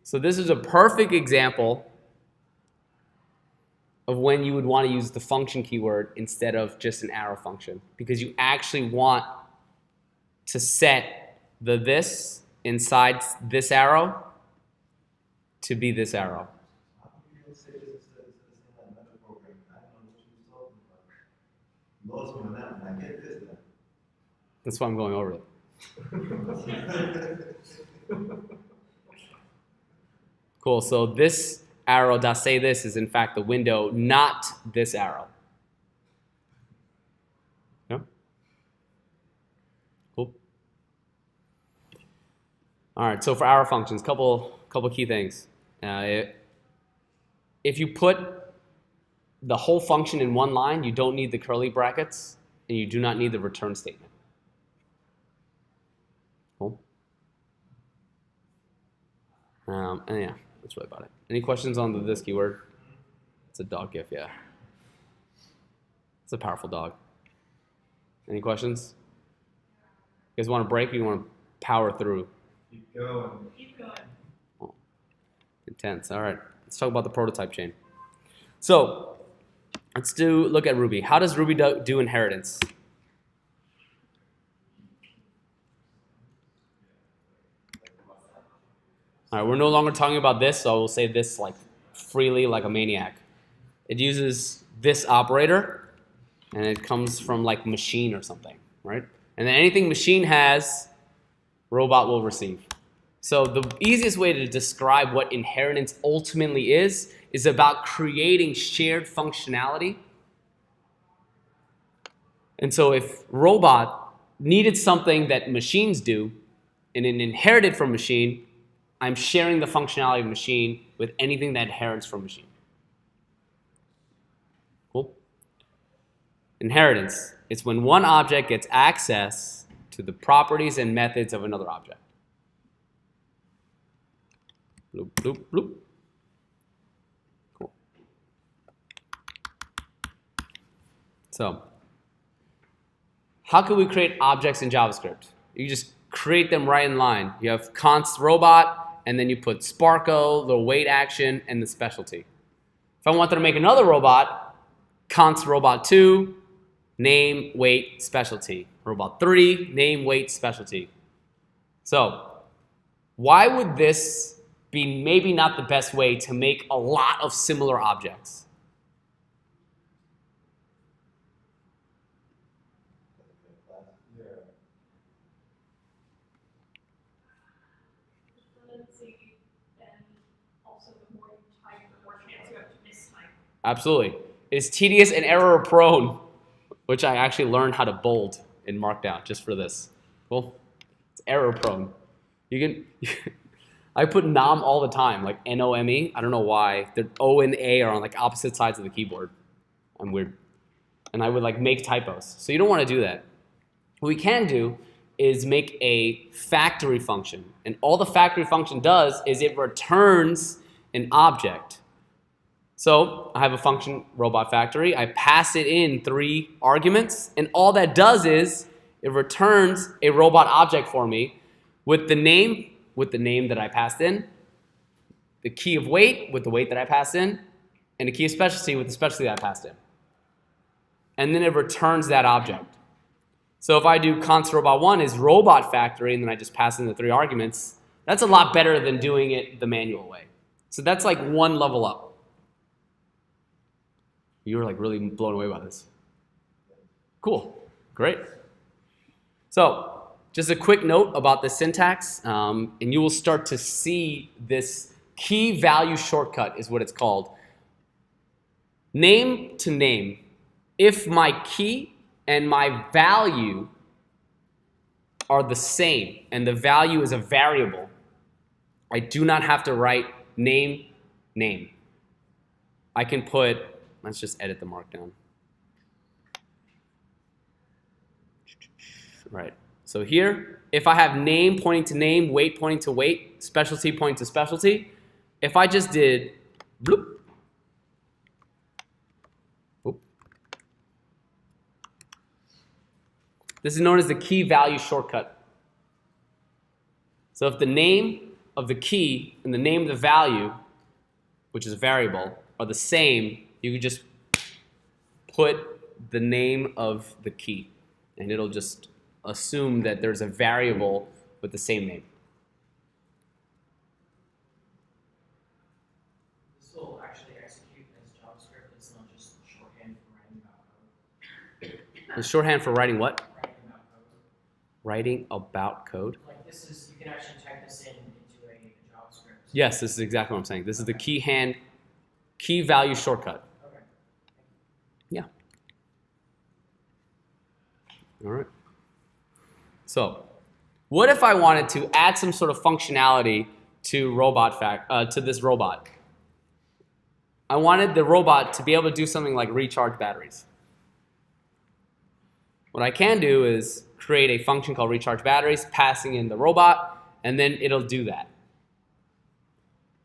So this is a perfect example of when you would want to use the function keyword instead of just an arrow function, because you actually want to set the this inside this arrow to be this arrow. That's why I'm going over it. Cool, so this arrow dot say this is in fact the window, not this arrow. Yeah? Cool. All right, so for arrow functions, couple key things. If you put the whole function in one line, you don't need the curly brackets, and you do not need the return statement. Cool. And yeah, that's really about it. Any questions on this keyword? It's a dog gif, yeah. It's a powerful dog. Any questions? You guys want a break or you want to power through. Keep going. Keep going. Intense. All right. Let's talk about the prototype chain. So let's look at Ruby. How does Ruby do inheritance? All right. We're no longer talking about this, so I will say this like freely, like a maniac. It uses this operator, and it comes from like machine or something, right? And then anything machine has, robot will receive. So the easiest way to describe what inheritance ultimately is about creating shared functionality. And so if robot needed something that machines do, and it inherited from machine, I'm sharing the functionality of machine with anything that inherits from machine. Cool? Inheritance. It's when one object gets access to the properties and methods of another object. Bloop, bloop, bloop. Cool. So, how can we create objects in JavaScript? You just create them right in line. You have const robot, and then you put Sparko, the wait action, and the specialty. If I wanted to make another robot, const robot 2, name, wait, specialty. Robot 3, name, wait, specialty. So, why would this be maybe not the best way to make a lot of similar objects? Absolutely. It's tedious and error prone, which I actually learned how to bold in Markdown just for this. Cool. It's error prone. You can. I put nom all the time, like N-O-M-E. I don't know why. The O and A are on like opposite sides of the keyboard. I'm weird. And I would like make typos. So you don't want to do that. What we can do is make a factory function. And all the factory function does is it returns an object. So I have a function, robot factory. I pass it in 3 arguments. And all that does is it returns a robot object for me with the name that I passed in, the key of weight with the weight that I passed in, and the key of specialty with the specialty that I passed in. And then it returns that object. So if I do const robot 1 is robot factory, and then I just pass in the 3 arguments, that's a lot better than doing it the manual way. So that's like one level up. You were like really blown away by this. Cool, great. So just a quick note about the syntax, and you will start to see this key value shortcut is what it's called. Name to name. If my key and my value are the same, and the value is a variable, I do not have to write name, name. I can put, let's just edit the markdown. Right. So here, if I have name pointing to name, weight pointing to weight, specialty pointing to specialty, if I just did bloop, whoop, this is known as the key value shortcut. So if the name of the key and the name of the value, which is a variable, are the same, you can just put the name of the key, and it'll just assume that there's a variable with the same name. This will actually execute as JavaScript. It's not just shorthand for writing about code. The shorthand for writing what? Writing about code. Writing about code? Like this is, you can actually type this in into a JavaScript. Yes, this is exactly what I'm saying. This is the key value shortcut. Okay. Yeah. All right. So, what if I wanted to add some sort of functionality to to this robot? I wanted the robot to be able to do something like recharge batteries. What I can do is create a function called recharge batteries, passing in the robot, and then it'll do that.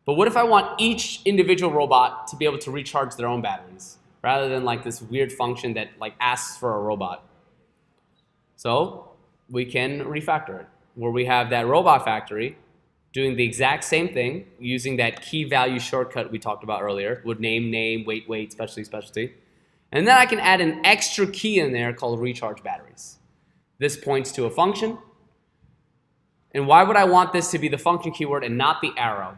But what if I want each individual robot to be able to recharge their own batteries, rather than like this weird function that like asks for a robot? So we can refactor it. where we have that robot factory doing the exact same thing using that key value shortcut we talked about earlier with name, wait, specialty, specialty. And then I can add an extra key in there called recharge batteries. This points to a function. And why would I want this to be the function keyword and not the arrow?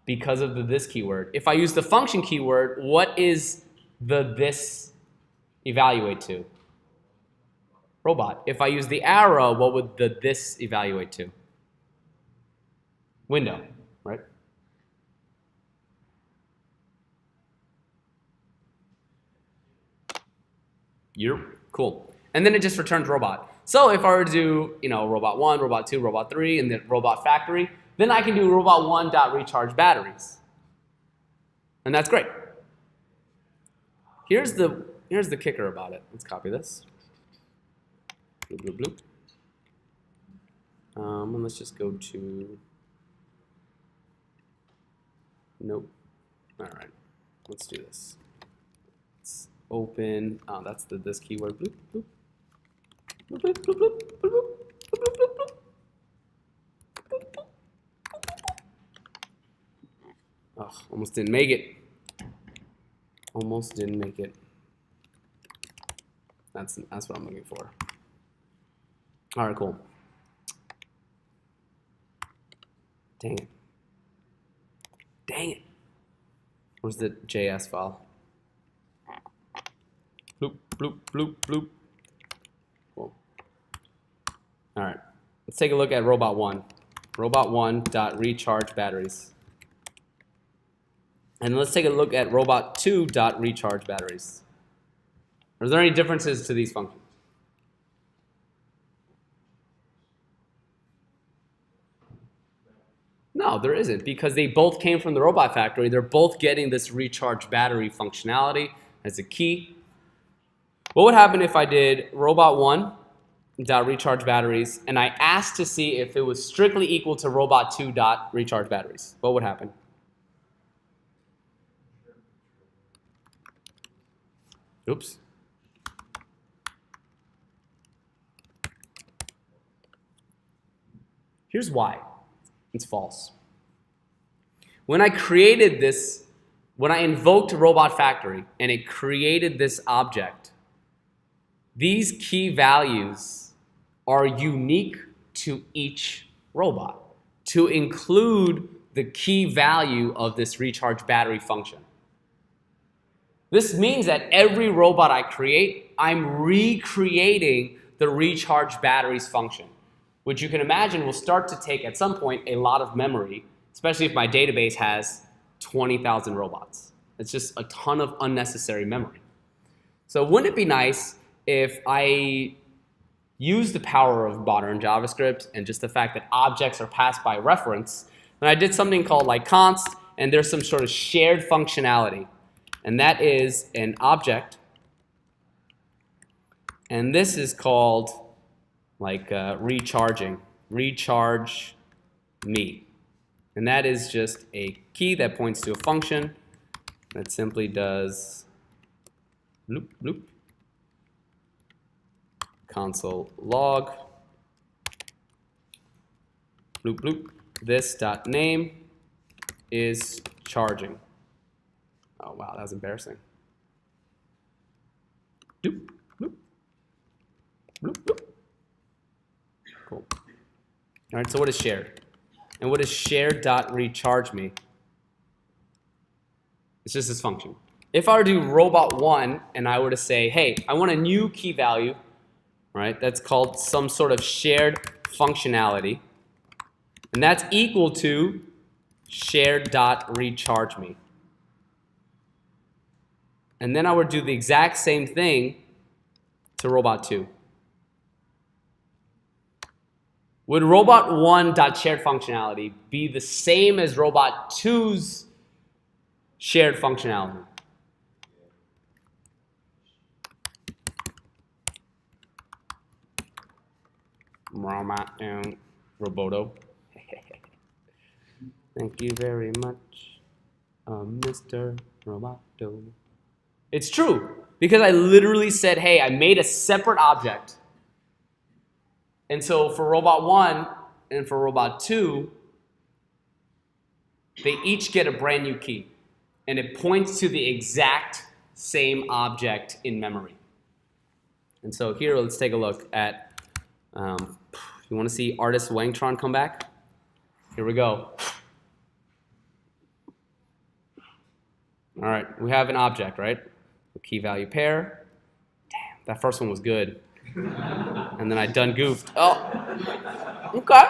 Because of the this keyword. If I use the function keyword, what is the this evaluate to? Robot. If I use the arrow, what would the this evaluate to? Window, right? Yep, cool. And then it just returns robot. So if I were to do, robot 1, robot 2, robot 3, and then robot factory, then I can do robot1.recharge batteries. And that's great. Here's the kicker about it. Let's copy this. Bloop, bloop, bloop. And let's just go to, nope. All right, let's do this. Let's open, that's this keyword. Bloop, bloop. Bloop, bloop, bloop, bloop, bloop, bloop, bloop, bloop, bloop. Oh, almost didn't make it. Almost didn't make it. That's what I'm looking for. All right, cool. Dang it. Dang it. Where's the JS file? Bloop, bloop, bloop, bloop. Cool. All right. Let's take a look at robot 1. Robot1.recharge batteries. And let's take a look at robot2.recharge batteries. Are there any differences to these functions? No, there isn't, because they both came from the robot factory. They're both getting this recharge battery functionality as a key. What would happen if I did robot1.recharge batteries and I asked to see if it was strictly equal to robot2.recharge batteries? What would happen? Oops. Here's why. It's false. When I created this, when I invoked robot factory and it created this object, these key values are unique to each robot to include the key value of this recharge battery function. This means that every robot I create, I'm recreating the recharge batteries function, which you can imagine will start to take at some point a lot of memory, especially if my database has 20,000 robots. It's just a ton of unnecessary memory. So wouldn't it be nice if I use the power of modern JavaScript and just the fact that objects are passed by reference, and I did something called like const, and there's some sort of shared functionality. And that is an object, and this is called like recharging, recharge me. And that is just a key that points to a function that simply does bloop, bloop, console log, bloop, bloop, this dot name is charging. Oh, wow, that was embarrassing. Doop, bloop, bloop, bloop. Cool. All right, so what is shared? And what is shared.recharge me? It's just this function. If I were to do robot1 and I were to say, hey, I want a new key value, right, that's called some sort of shared functionality, and that's equal to shared.recharge me. And then I would do the exact same thing to robot 2. Would robot1.shared functionality be the same as robot 2's shared functionality? Roboto. Thank you very much, Mr. Roboto. It's true. Because I literally said, hey, I made a separate object. And so for robot 1 and for robot 2, they each get a brand new key. And it points to the exact same object in memory. And so here, let's take a look at, you want to see artist Wangtron come back? Here we go. All right, we have an object, right? A key value pair. Damn, that first one was good. And then I done goofed. Oh, okay.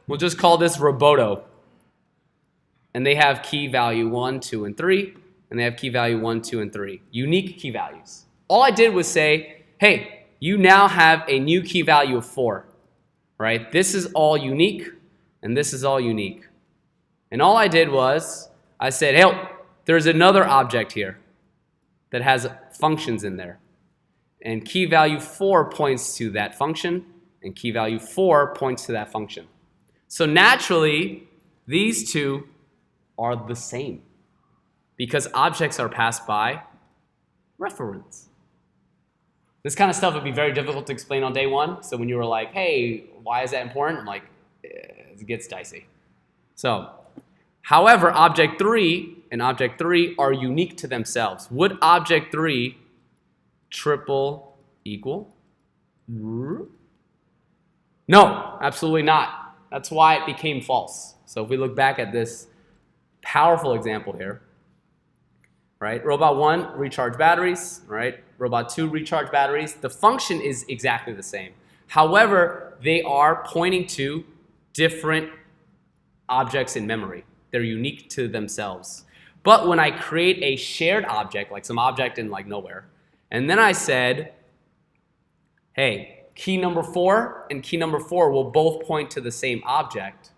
We'll just call this Roboto. And they have key value 1, 2, and 3. And they have key value 1, 2, and 3. Unique key values. All I did was say, hey, you now have a new key value of 4. Right? This is all unique, and this is all unique. And all I did was, I said, hey, there's another object here that has functions in there. And key value 4 points to that function, and key value 4 points to that function. So naturally, these two are the same because objects are passed by reference. This kind of stuff would be very difficult to explain on day one. So when you were like, hey, why is that important? I'm like, it gets dicey. So, however, object 3 and object 3 are unique to themselves. Would object 3 triple equal? No, absolutely not. That's why it became false. So if we look back at this powerful example here, right? Robot 1, recharge batteries, right? Robot 2, recharge batteries. The function is exactly the same. However, they are pointing to different objects in memory. They're unique to themselves. But when I create a shared object, like some object in like nowhere, and then I said, hey, key number 4 and key number 4 will both point to the same object,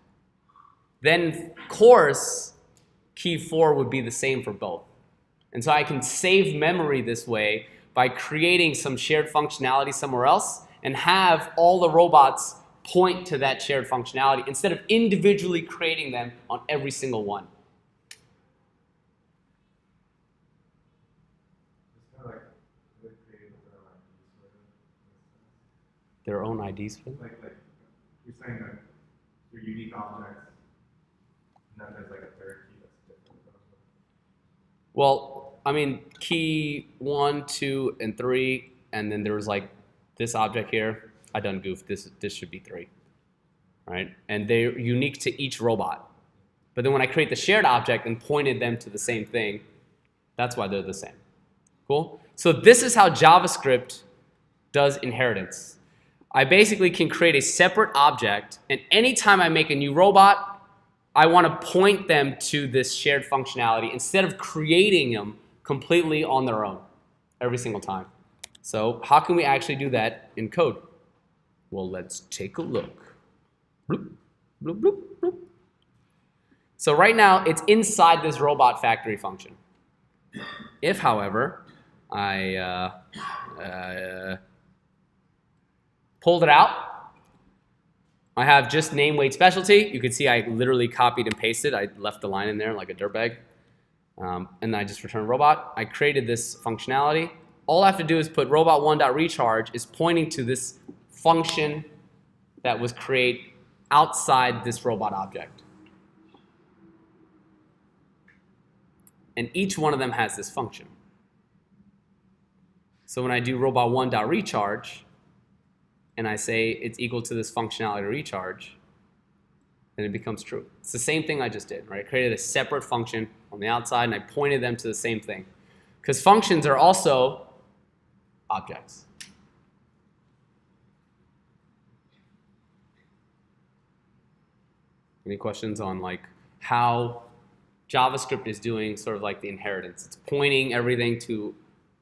then of course, key 4 would be the same for both. And so I can save memory this way by creating some shared functionality somewhere else and have all the robots point to that shared functionality instead of individually creating them on every single one. It's kind of like they created their own IDs for them. Their own IDs for them? Like you're saying that they're unique objects, and then there's like a third key that's different. Well, I mean, key 1, 2, and 3, and then there was like this object here. I done goofed. This should be 3, right? And they're unique to each robot. But then when I create the shared object and pointed them to the same thing, that's why they're the same. Cool? So this is how JavaScript does inheritance. I basically can create a separate object, and anytime I make a new robot, I want to point them to this shared functionality instead of creating them completely on their own every single time. So how can we actually do that in code? Well, let's take a look. Bloop, bloop, bloop, bloop. So right now, it's inside this robot factory function. If, however, I pulled it out, I have just name, weight, specialty. You can see I literally copied and pasted. I left the line in there like a dirtbag. And then I just return robot. I created this functionality. All I have to do is put robot1.recharge is pointing to this function that was created outside this robot object. And each one of them has this function. So when I do robot1.recharge and I say it's equal to this functionality recharge, then it becomes true. It's the same thing I just did, right? I created a separate function on the outside and I pointed them to the same thing. Because functions are also objects. Any questions on like how JavaScript is doing sort of like the inheritance? It's pointing everything to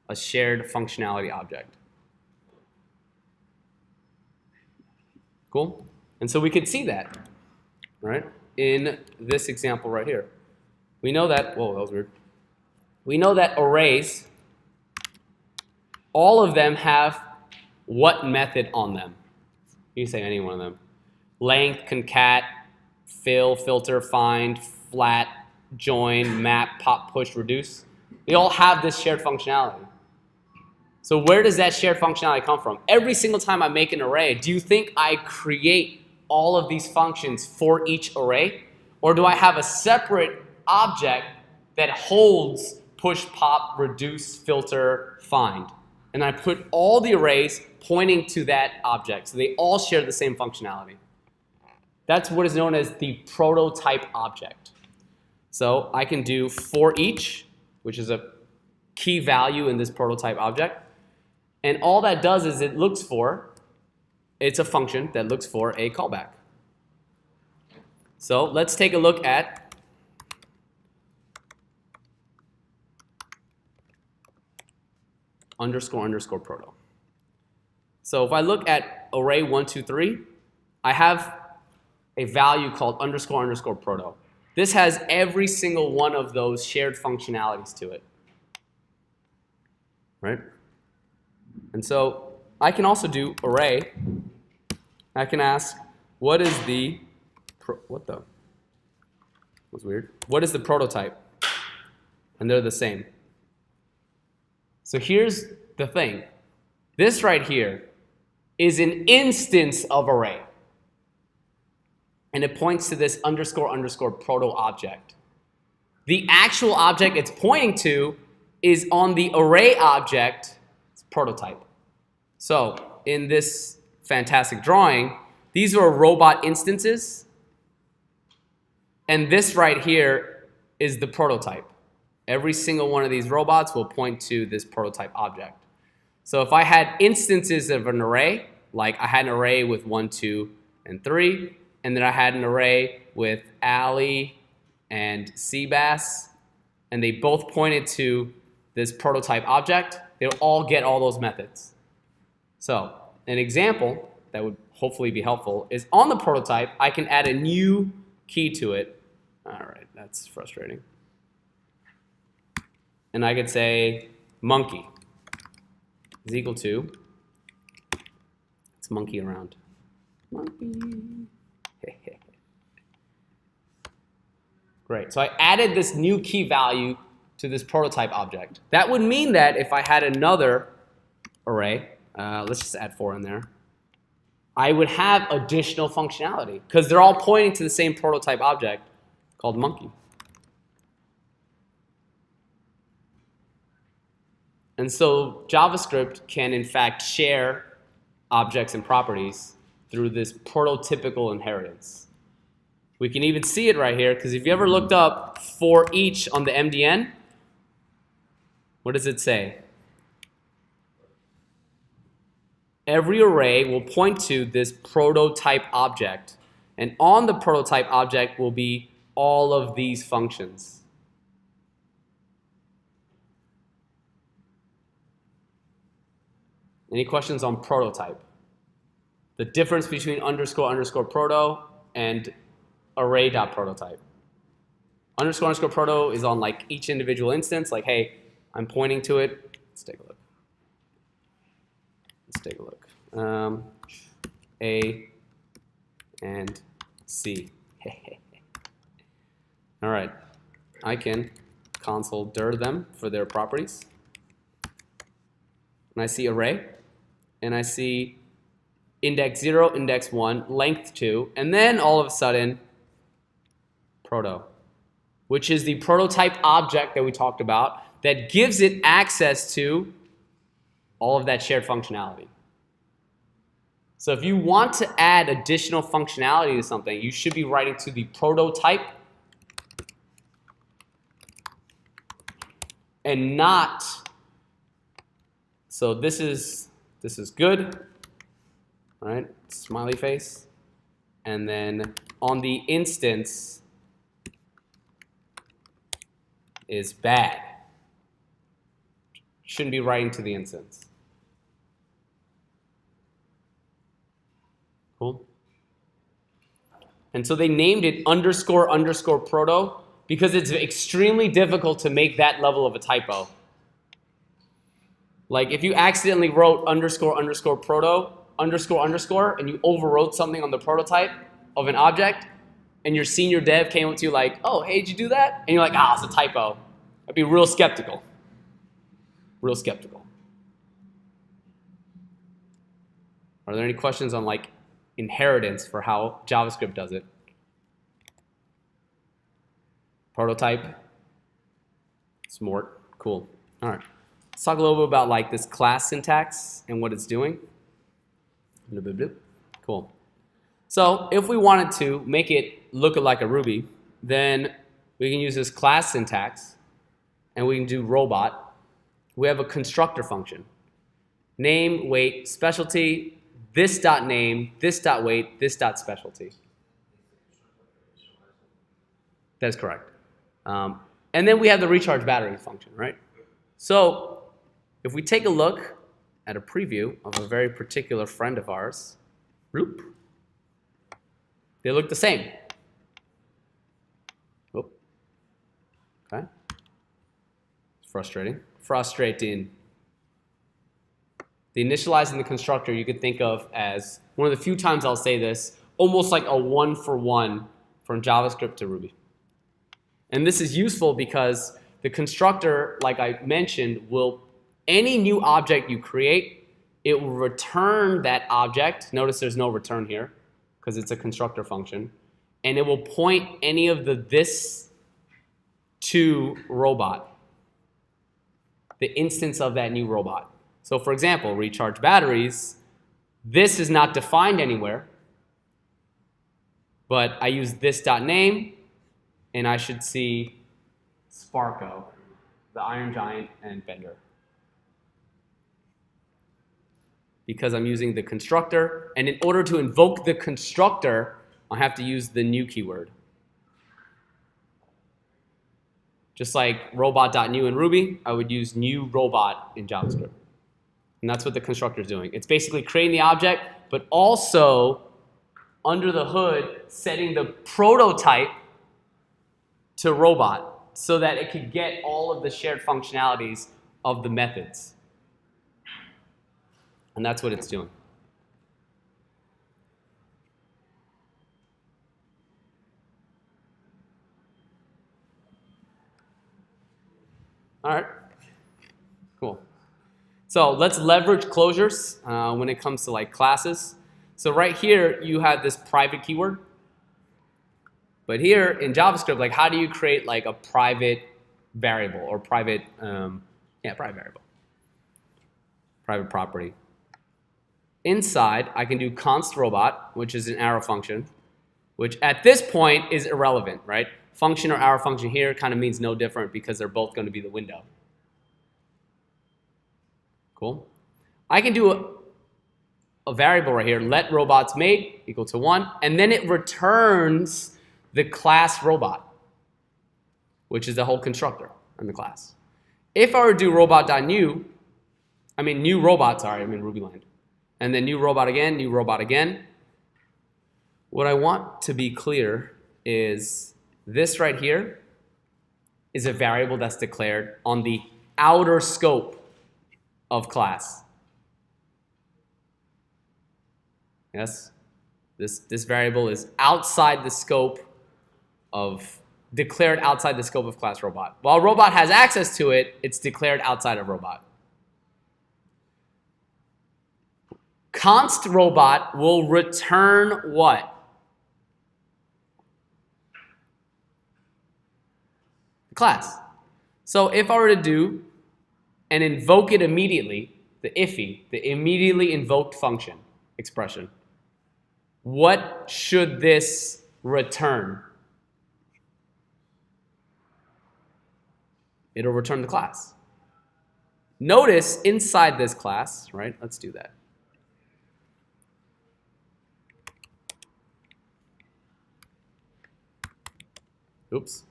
a shared functionality object. Cool? And so we could see that, right, in this example right here. We know that, whoa, that was weird. We know that arrays, all of them have what method on them? You can say any one of them. Length, concat, fill, filter, find, flat, join, map, pop, push, reduce. They all have this shared functionality. So where does that shared functionality come from? Every single time I make an array, do you think I create all of these functions for each array? Or do I have a separate object that holds push, pop, reduce, filter, find? And I put all the arrays pointing to that object. So they all share the same functionality. That's what is known as the prototype object. So I can do for each, which is a key value in this prototype object. And all that does is it's a function that looks for a callback. So let's take a look at underscore underscore proto. So if I look at array 1, 2, 3, I have a value called underscore underscore proto. This has every single one of those shared functionalities to it. Right? And so I can also do array. I can ask, what is the what is the prototype? And they're the same. So here's the thing. This right here is an instance of array. And it points to this underscore underscore proto object. The actual object it's pointing to is on the array object prototype. So in this fantastic drawing, these are robot instances. And this right here is the prototype. Every single one of these robots will point to this prototype object. So if I had instances of an array, like I had an array with 1, 2, and 3, and then I had an array with Ali and Seabass, and they both pointed to this prototype object, they'll all get all those methods. So an example that would hopefully be helpful is on the prototype, I can add a new key to it. All right, that's frustrating. And I could say monkey is equal to, let's monkey around. Monkey. Great, so I added this new key value to this prototype object. That would mean that if I had another array, let's just add 4 in there, I would have additional functionality because they're all pointing to the same prototype object called monkey. And so JavaScript can in fact share objects and properties through this prototypical inheritance. We can even see it right here because if you ever looked up for each on the MDN, what does it say? Every array will point to this prototype object, and on the prototype object will be all of these functions. Any questions on prototype? The difference between underscore underscore proto and array.prototype. Underscore underscore proto is on like each individual instance, like, hey, I'm pointing to it. Let's take a look. Let's take a look. A and C. All right. I can console dir them for their properties. And I see array. And I see index 0, index 1, length 2. And then all of a sudden, proto, which is the prototype object that we talked about that gives it access to all of that shared functionality. So if you want to add additional functionality to something, you should be writing to the prototype and not, so this is good, all right, smiley face, and then on the instance is bad. Shouldn't be writing to the instance. Cool. And so they named it underscore underscore proto because it's extremely difficult to make that level of a typo. Like if you accidentally wrote underscore underscore proto underscore underscore and you overwrote something on the prototype of an object and your senior dev came up to you like, oh, hey, did you do that? And you're like, ah, it's a typo. I'd be real skeptical. Real skeptical. Are there any questions on like inheritance for how JavaScript does it? Prototype. Smart. Cool. All right. Let's talk a little bit about like this class syntax and what it's doing. Bloop, bloop, bloop. Cool. So if we wanted to make it look like a Ruby, then we can use this class syntax and we can do robot. We have a constructor function. Name, weight, specialty, this dot name, this dot weight, this dot specialty. That is correct. And then we have the recharge battery function, right? So if we take a look at a preview of a very particular friend of ours, Roop, they look the same. Oh, okay. It's frustrating. Frustrating. The initializing the constructor you could think of as one of the few times I'll say this, almost like a one-for-one from JavaScript to Ruby. And this is useful because the constructor, like I mentioned, any new object you create, it will return that object. Notice there's no return here because it's a constructor function. And it will point any of this to robot, the instance of that new robot. So for example, recharge batteries, this is not defined anywhere, but I use this.name, and I should see Sparko, the Iron Giant, and Bender. Because I'm using the constructor, and in order to invoke the constructor, I have to use the new keyword. Just like robot.new in Ruby, I would use new robot in JavaScript. And that's what the constructor is doing. It's basically creating the object, but also under the hood, setting the prototype to robot so that it could get all of the shared functionalities of the methods. And that's what it's doing. All right, cool. So let's leverage closures when it comes to like classes. So right here, you have this private keyword. But here in JavaScript, like how do you create like a private variable or private, private variable, private property? Inside, I can do const robot, which is an arrow function, which at this point is irrelevant, right? Function or arrow function here kind of means no different because they're both going to be the window. Cool. I can do a variable right here, let robots made equal to 1, and then it returns the class robot, which is the whole constructor in the class. If I were to do robot.new, new robot, sorry, I'm in Rubyland, and then new robot again, what I want to be clear is this right here is a variable that's declared on the outer scope of class. Yes? This variable is outside the scope of, declared outside the scope of class robot. While robot has access to it, it's declared outside of robot. Const robot will return what? Class. So if I were to do and invoke it immediately, the iffy, the immediately invoked function expression, what should this return? It'll return the class. Notice inside this class, right? Let's do that. Oops.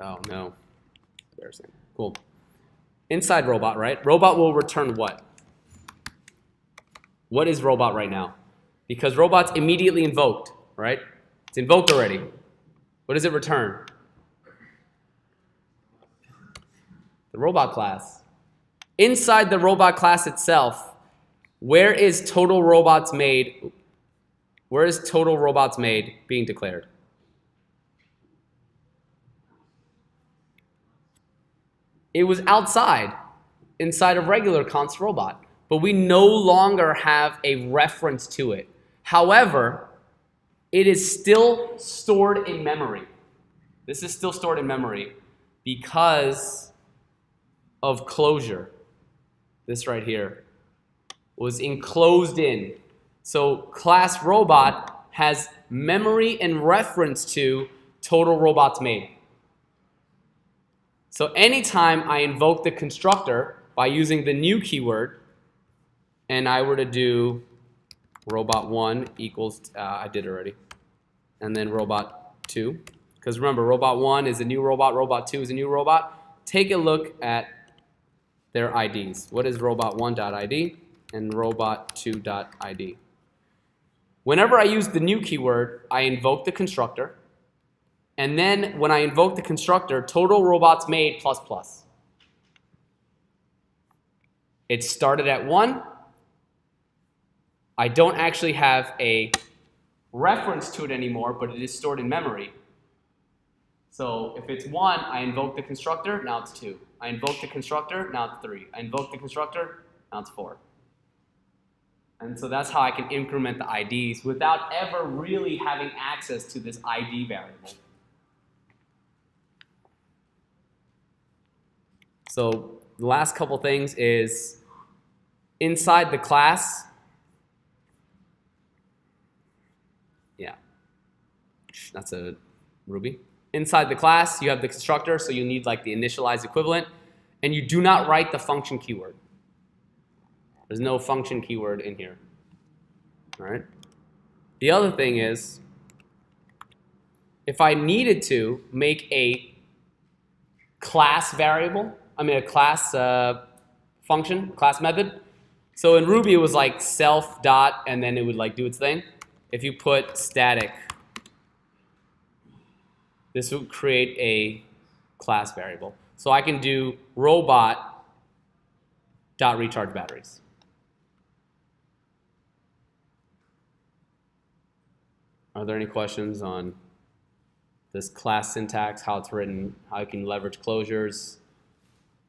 Oh no. Embarrassing. Cool. Inside robot, right? Robot will return what? What is robot right now? Because robot's immediately invoked, right? It's invoked already. What does it return? The robot class. Inside the robot class itself, where is total robots made? Where is total robots made being declared? It was outside, inside of regular const robot. but we no longer have a reference to it. However, it is still stored in memory. This is still stored in memory because of closure. This right here was enclosed in. So class robot has memory and reference to total robots made. So anytime I invoke the constructor by using the new keyword, and I were to do robot1 equals, I did already, and then robot2, because remember, robot1 is a new robot, robot2 is a new robot. Take a look at their IDs. What is robot1.id and robot2.id? Whenever I use the new keyword, I invoke the constructor, and then when I invoke the constructor, total robots made plus plus. It started at 1. I don't actually have a reference to it anymore, but it is stored in memory. So if it's 1, I invoke the constructor, now it's 2. I invoke the constructor, now it's 3. I invoke the constructor, now it's 4. And so that's how I can increment the IDs without ever really having access to this ID variable. So the last couple things is inside the class. Yeah, that's a Ruby. Inside the class, you have the constructor, so you need like the initialize equivalent, and you do not write the function keyword. There's no function keyword in here. All right. The other thing is, if I needed to make a class variable, a class function, class method. So in Ruby, it was like self dot, and then it would like do its thing. If you put static, this would create a class variable. So I can do robot dot recharge batteries. Are there any questions on this class syntax, how it's written, how you can leverage closures,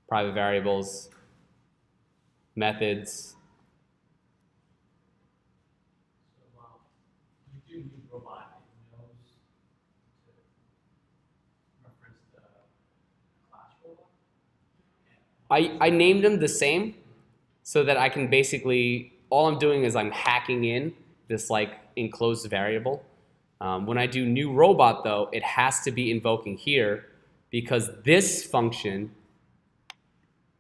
private variables, methods? So while you do need robot, it knows to reference the class robot. I named them the same so that I can basically, all I'm doing is I'm hacking in this like enclosed variable. When I do new robot though, it has to be invoking here because this function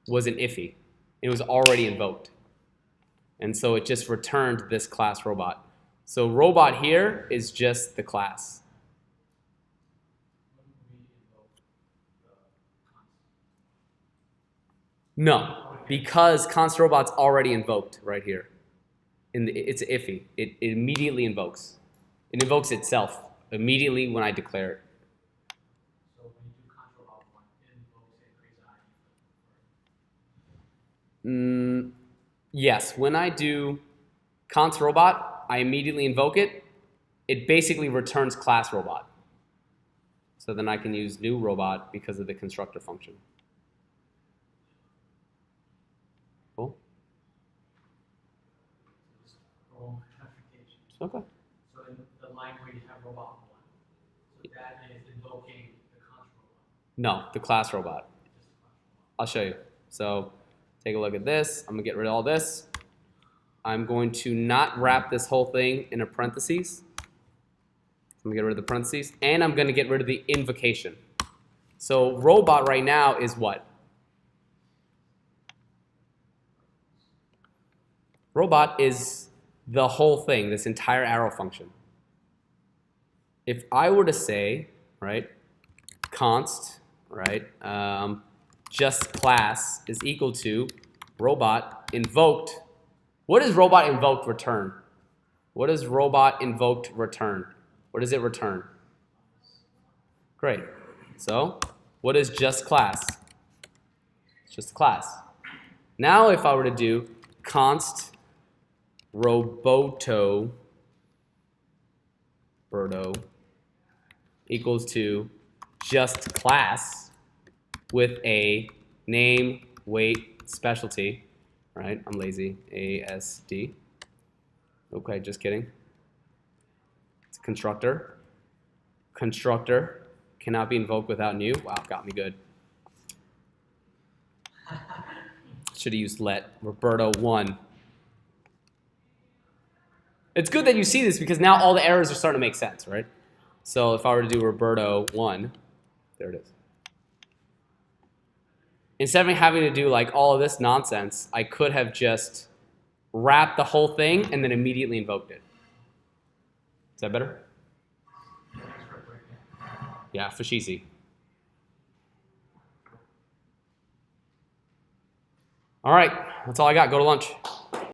was an iffy. It was already invoked. And so it just returned this class robot. So robot here is just the class. When we invoke the constant. No, because const robot's already invoked right here. It's iffy. It immediately invokes. It invokes itself immediately when I declare it. So when you do const robot 1, it invokes it, creates an ID. Yes, when I do const robot, I immediately invoke it. It basically returns class robot. So then I can use new robot because of the constructor function. Cool? Just for one clarification. Okay. So in the line where you have robot 1, so that is invoking the const robot, No, the class robot. just the class robot. I'll show you. So take a look at this. I'm going to get rid of all this. I'm going to not wrap this whole thing in a parentheses. I'm going to get rid of the parentheses. And I'm going to get rid of the invocation. So robot right now is what? Robot is the whole thing, this entire arrow function. If I were to say, right, const, right, just class is equal to robot invoked. What does robot invoked return? What does robot invoked return? What does it return? Great. So what is just class? It's just a class. Now if I were to do const roboto equals to just class with a name, weight, specialty, right? I'm lazy. ASD. Okay, just kidding. It's a constructor. Constructor cannot be invoked without new. Wow, got me good. Should have used let. Roberto 1. It's good that you see this because now all the errors are starting to make sense, right? So if I were to do Roberto 1, there it is. Instead of having to do like all of this nonsense, I could have just wrapped the whole thing and then immediately invoked it. Is that better? Yeah, Fashishi. All right, that's all I got. Go to lunch.